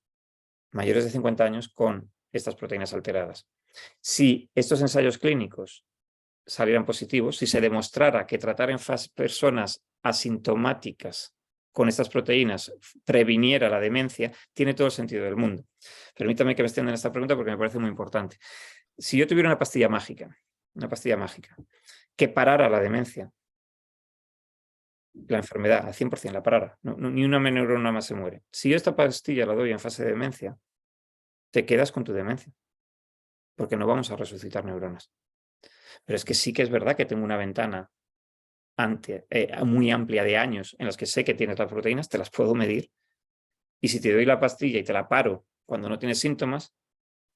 mayores de 50 años con estas proteínas alteradas. Si estos ensayos clínicos salieran positivos, si se demostrara que tratar en personas asintomáticas con estas proteínas previniera la demencia, tiene todo el sentido del mundo. Permítame que me extienda en esta pregunta porque me parece muy importante. Si yo tuviera una pastilla mágica que parara la demencia, la enfermedad al 100% la parara, ni una neurona más se muere. Si yo esta pastilla la doy en fase de demencia, te quedas con tu demencia, porque no vamos a resucitar neuronas. Pero es que sí que es verdad que tengo una ventana muy amplia de años en las que sé que tienes las proteínas, te las puedo medir. Y si te doy la pastilla y te la paro cuando no tienes síntomas,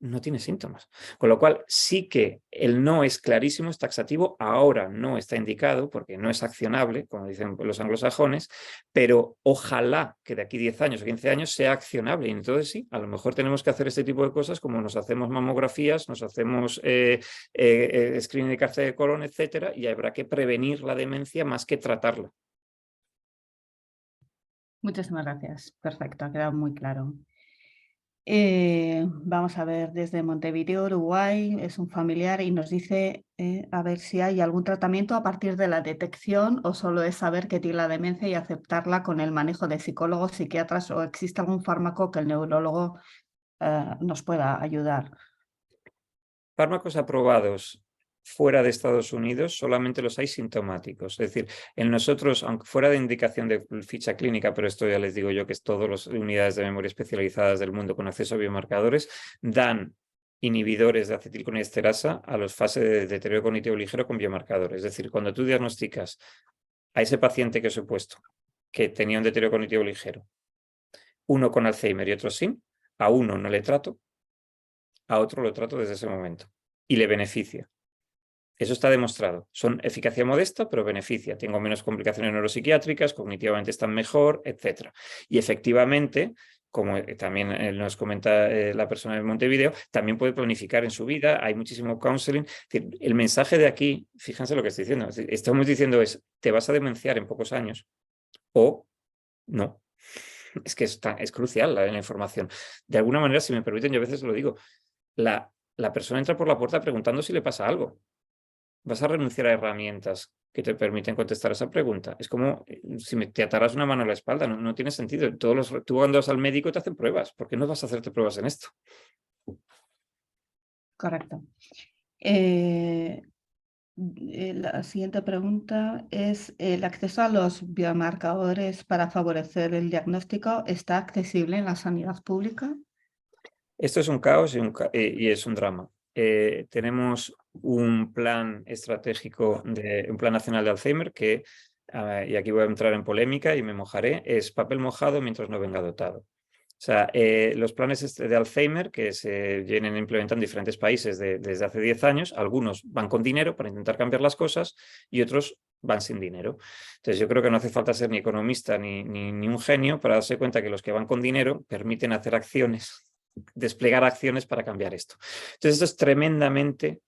no tienes síntomas. Con lo cual sí que el no es clarísimo, es taxativo, ahora no está indicado porque no es accionable, como dicen los anglosajones, pero ojalá que de aquí 10 años o 15 años sea accionable. Y entonces sí, a lo mejor tenemos que hacer este tipo de cosas como nos hacemos mamografías, nos hacemos screening de cáncer de colon, etcétera, y habrá que prevenir la demencia más que tratarla. Muchísimas gracias. Perfecto, ha quedado muy claro. Vamos a ver, desde Montevideo, Uruguay, es un familiar y nos dice a ver si hay algún tratamiento a partir de la detección o solo es saber que tiene la demencia y aceptarla con el manejo de psicólogos, psiquiatras o existe algún fármaco que el neurólogo nos pueda ayudar. Fármacos aprobados fuera de Estados Unidos solamente los hay sintomáticos. Es decir, en nosotros, aunque fuera de indicación de ficha clínica, pero esto ya les digo yo que es todas las unidades de memoria especializadas del mundo con acceso a biomarcadores, dan inhibidores de acetilcolinesterasa a los fases de deterioro cognitivo ligero con biomarcadores. Es decir, cuando tú diagnosticas a ese paciente que os he puesto, que tenía un deterioro cognitivo ligero, uno con Alzheimer y otro sin, a uno no le trato, a otro lo trato desde ese momento y le beneficia. Eso está demostrado. Son eficacia modesta, pero beneficia. Tengo menos complicaciones neuropsiquiátricas, cognitivamente están mejor, etc. Y efectivamente, como también nos comenta la persona de Montevideo, también puede planificar en su vida, hay muchísimo counseling. El mensaje de aquí, fíjense lo que estoy diciendo, estamos diciendo es, te vas a demenciar en pocos años o no. Es que es crucial la información. De alguna manera, si me permiten, yo a veces lo digo, la persona entra por la puerta preguntando si le pasa algo. ¿Vas a renunciar a herramientas que te permiten contestar esa pregunta? Es como si te ataras una mano a la espalda, no tiene sentido. Tú cuando vas al médico te hacen pruebas. ¿Por qué no vas a hacerte pruebas en esto? Correcto. La siguiente pregunta es, ¿el acceso a los biomarcadores para favorecer el diagnóstico está accesible en la sanidad pública? Esto es un caos y es un drama. Tenemos un plan estratégico, un plan nacional de Alzheimer que, y aquí voy a entrar en polémica y me mojaré, es papel mojado mientras no venga dotado. O sea, los planes de Alzheimer que se vienen implementando en diferentes países desde hace 10 años, algunos van con dinero para intentar cambiar las cosas y otros van sin dinero. Entonces yo creo que no hace falta ser ni economista ni un genio para darse cuenta que los que van con dinero permiten hacer acciones, desplegar acciones para cambiar esto. Entonces esto es tremendamente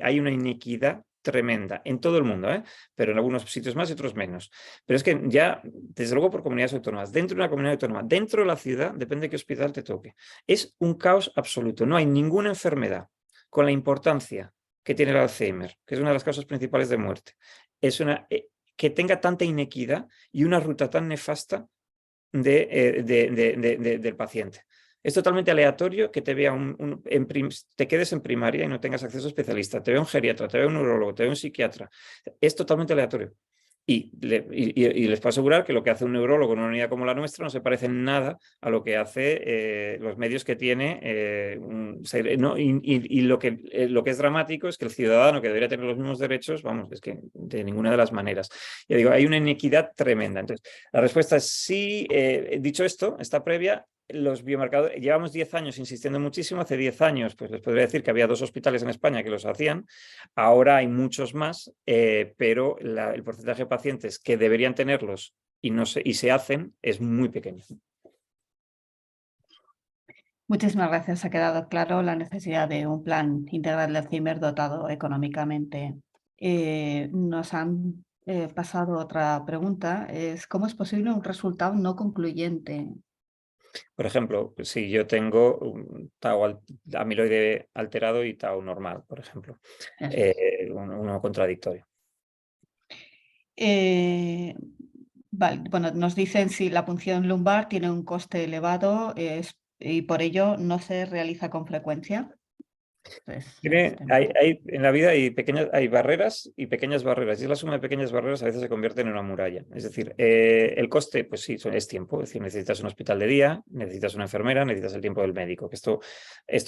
hay una inequidad tremenda en todo el mundo, pero en algunos sitios más y otros menos. Pero es que ya, desde luego por comunidades autónomas, dentro de una comunidad autónoma, dentro de la ciudad, depende de qué hospital te toque. Es un caos absoluto. No hay ninguna enfermedad con la importancia que tiene el Alzheimer, que es una de las causas principales de muerte. Es una que tenga tanta inequidad y una ruta tan nefasta del paciente. Es totalmente aleatorio que te vea te quedes en primaria y no tengas acceso a especialista, te vea un geriatra, te vea un neurólogo, te vea un psiquiatra. Es totalmente aleatorio. Y les puedo asegurar que lo que hace un neurólogo en una unidad como la nuestra no se parece en nada a lo que hace los medios que tiene. Lo que es dramático es que el ciudadano que debería tener los mismos derechos, vamos, es que de ninguna de las maneras. Ya digo, hay una inequidad tremenda. Entonces, la respuesta es sí. Dicho esto, esta previa, los biomarcadores, llevamos 10 años insistiendo muchísimo. Hace 10 años, pues les podría decir que había 2 hospitales en España que los hacían. Ahora hay muchos más, pero el porcentaje de pacientes que deberían tenerlos y se hacen es muy pequeño. Muchísimas gracias. Ha quedado claro la necesidad de un plan integral de Alzheimer dotado económicamente. Nos han pasado otra pregunta. ¿Cómo es posible un resultado no concluyente? Por ejemplo, si yo tengo un tau amiloide alterado y tau normal, por ejemplo, uno contradictorio. Vale, bueno, nos dicen si la punción lumbar tiene un coste elevado y por ello no se realiza con frecuencia. En la vida hay barreras y pequeñas barreras, y la suma de pequeñas barreras a veces se convierte en una muralla. Es decir, el coste, pues sí, es tiempo. Es decir, necesitas un hospital de día, necesitas una enfermera, necesitas el tiempo del médico. Que esto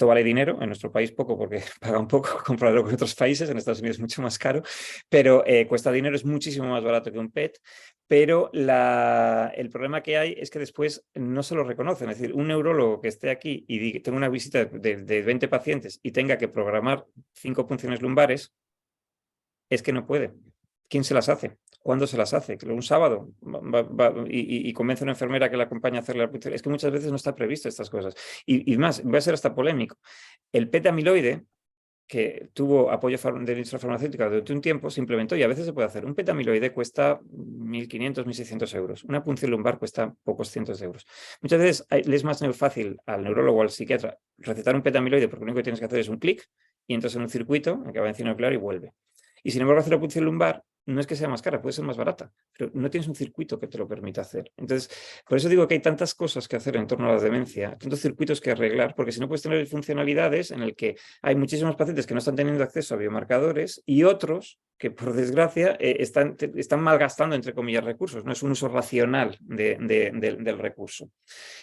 vale dinero, en nuestro país poco porque pagan poco, compararlo con otros países, en Estados Unidos es mucho más caro, pero cuesta dinero, es muchísimo más barato que un PET. Pero el problema que hay es que después no se lo reconocen. Es decir, un neurólogo que esté aquí y tenga una visita de 20 pacientes y tenga que programar 5 punciones lumbares, es que no puede. ¿Quién se las hace? ¿Cuándo se las hace? Un sábado y convence a una enfermera que le acompañe a hacerle la punción. Es que muchas veces no está previsto estas cosas. Y más, va a ser hasta polémico. El PET amiloide, que tuvo apoyo de la industria farmacéutica durante un tiempo, se implementó y a veces se puede hacer. Un PET amiloide cuesta 1.500, 1.600 euros. Una punción lumbar cuesta pocos cientos de euros. Muchas veces le es más fácil al neurólogo o al psiquiatra recetar un PET amiloide porque lo único que tienes que hacer es un clic y entras en un circuito, acaba en encino nuclear y vuelve. Y sin embargo, hacer la punción lumbar no es que sea más cara, puede ser más barata, pero no tienes un circuito que te lo permita hacer. Entonces, por eso digo que hay tantas cosas que hacer en torno a la demencia, tantos circuitos que arreglar, porque si no puedes tener funcionalidades en el que hay muchísimos pacientes que no están teniendo acceso a biomarcadores y otros que por desgracia están malgastando, entre comillas, recursos, no es un uso racional del recurso.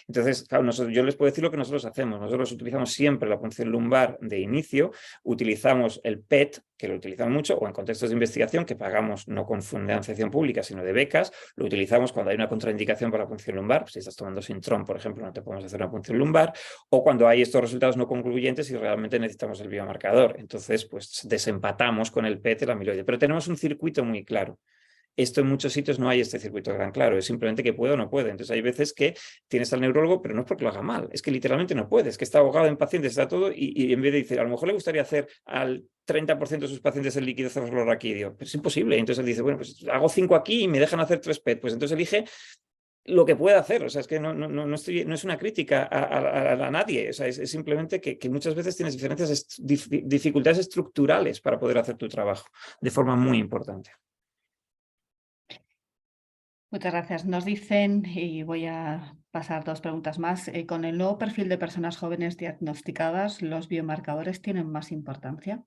Entonces, claro, yo les puedo decir lo que nosotros hacemos. Nosotros utilizamos siempre la punción lumbar de inicio, utilizamos el PET, que lo utilizamos mucho, o en contextos de investigación que pagamos no con financiación pública, sino de becas, lo utilizamos cuando hay una contraindicación para la punción lumbar. Si estás tomando Sintrom, por ejemplo, no te podemos hacer una punción lumbar, o cuando hay estos resultados no concluyentes y realmente necesitamos el biomarcador. Entonces, pues desempatamos con el PET de la amiloide. Pero tenemos un circuito muy claro. Esto en muchos sitios no hay este circuito tan claro, es simplemente que puede o no puede. Entonces hay veces que tienes al neurólogo, pero no es porque lo haga mal, es que literalmente no puede, es que está ahogado en pacientes, está todo, y en vez de decir, a lo mejor le gustaría hacer al 30% de sus pacientes el líquido cefalorraquídeo, pero es imposible. Entonces él dice, bueno, pues hago 5 aquí y me dejan hacer 3 PET, pues entonces elige lo que puede hacer. O sea, es que no es una crítica a nadie, o sea, es simplemente que muchas veces tienes dificultades estructurales para poder hacer tu trabajo de forma muy importante. Muchas gracias. Nos dicen, y voy a pasar 2 preguntas más, con el nuevo perfil de personas jóvenes diagnosticadas, ¿los biomarcadores tienen más importancia?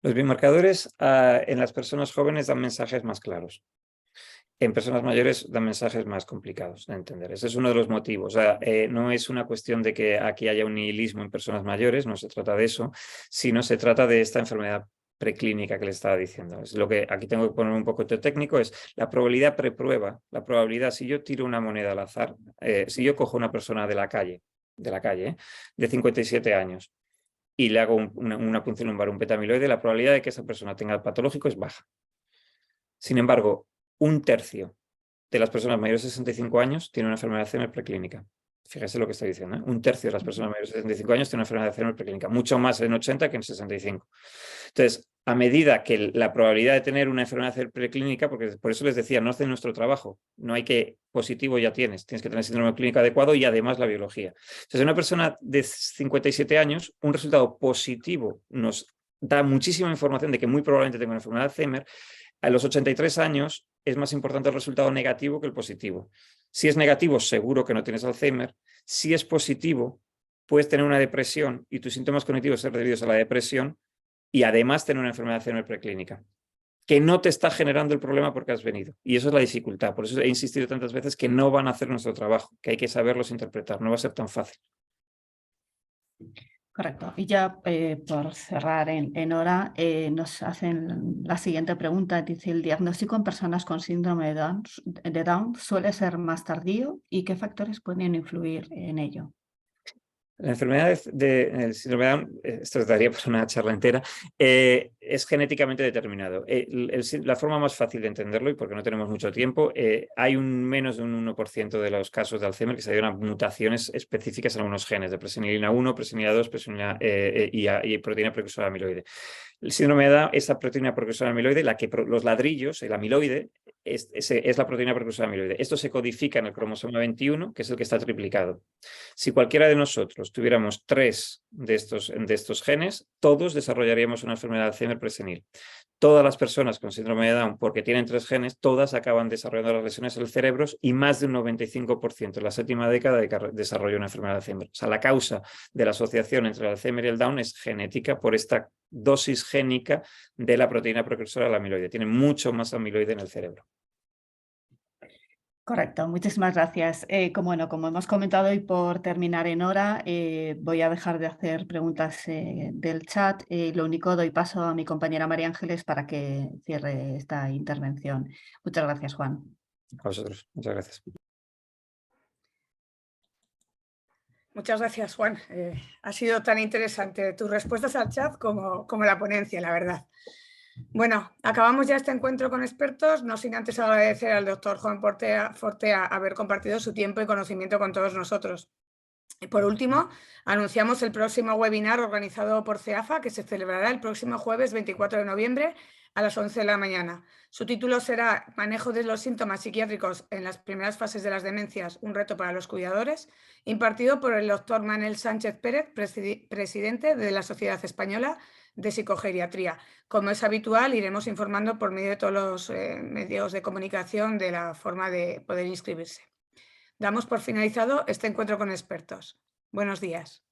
Los biomarcadores en las personas jóvenes dan mensajes más claros. En personas mayores dan mensajes más complicados de entender. Ese es uno de los motivos. O sea, no es una cuestión de que aquí haya un nihilismo en personas mayores, no se trata de eso, sino se trata de esta enfermedad preclínica que le estaba diciendo. Es lo que aquí tengo que poner un poco técnico, es la probabilidad preprueba. La probabilidad, si yo tiro una moneda al azar, si yo cojo una persona de la calle, de 57 años, y le hago una punción lumbar, un beta-amiloide, la probabilidad de que esa persona tenga el patológico es baja. Sin embargo, 1/3 de las personas mayores de 65 años tiene una enfermedad de Alzheimer preclínica. Fíjese lo que estoy diciendo, ¿eh? 1/3 de las personas mayores de 65 años tiene una enfermedad de Alzheimer preclínica, mucho más en 80 que en 65. Entonces, a medida que la probabilidad de tener una enfermedad preclínica, porque por eso les decía, no hacen nuestro trabajo, no hay que positivo ya tienes que tener síndrome clínico adecuado y además la biología. Entonces, una persona de 57 años, un resultado positivo nos da muchísima información de que muy probablemente tenga una enfermedad de Alzheimer. A los 83 años es más importante el resultado negativo que el positivo. Si es negativo, seguro que no tienes Alzheimer. Si es positivo, puedes tener una depresión y tus síntomas cognitivos ser debidos a la depresión y además tener una enfermedad de Alzheimer preclínica, que no te está generando el problema porque has venido. Y eso es la dificultad. Por eso he insistido tantas veces que no van a hacer nuestro trabajo, que hay que saberlos interpretar. No va a ser tan fácil. Correcto. Y ya por cerrar en hora, nos hacen la siguiente pregunta. Dice, ¿el diagnóstico en personas con síndrome de Down suele ser más tardío y qué factores pueden influir en ello? La enfermedad del síndrome de Down, esto daría para una charla entera, es genéticamente determinado. La forma más fácil de entenderlo, y porque no tenemos mucho tiempo, hay menos de un 1% de los casos de Alzheimer que se deben a mutaciones específicas en algunos genes, de presenilina 1, presenilina 2, presenilina, y proteína precursora de amiloide. El síndrome de Down, esa proteína precursora de amiloide, los ladrillos, el amiloide, es la proteína precursora de amiloide. Esto se codifica en el cromosoma 21, que es el que está triplicado. Si cualquiera de nosotros tuviéramos 3 de estos genes, todos desarrollaríamos una enfermedad de Alzheimer presenil. Todas las personas con síndrome de Down, porque tienen 3 genes, todas acaban desarrollando las lesiones en el cerebro y más de un 95% en la 7ª década desarrolla una enfermedad de Alzheimer. O sea, la causa de la asociación entre el Alzheimer y el Down es genética por esta dosis génica de la proteína precursora de la amiloide. Tiene mucho más amiloide en el cerebro. Correcto, muchísimas gracias. Como hemos comentado y por terminar en hora, voy a dejar de hacer preguntas del chat. Lo único, doy paso a mi compañera María Ángeles para que cierre esta intervención. Muchas gracias, Juan. A vosotros, muchas gracias. Muchas gracias, Juan. Ha sido tan interesante tus respuestas al chat como la ponencia, la verdad. Bueno, acabamos ya este encuentro con expertos, no sin antes agradecer al doctor Juan Fortea haber compartido su tiempo y conocimiento con todos nosotros. Y por último, anunciamos el próximo webinar organizado por CEAFA, que se celebrará el próximo jueves 24 de noviembre a las 11 de la mañana. Su título será Manejo de los síntomas psiquiátricos en las primeras fases de las demencias, un reto para los cuidadores, impartido por el doctor Manel Sánchez Pérez, presidente de la Sociedad Española de Psicogeriatría. Como es habitual, iremos informando por medio de todos los medios de comunicación de la forma de poder inscribirse. Damos por finalizado este encuentro con expertos. Buenos días.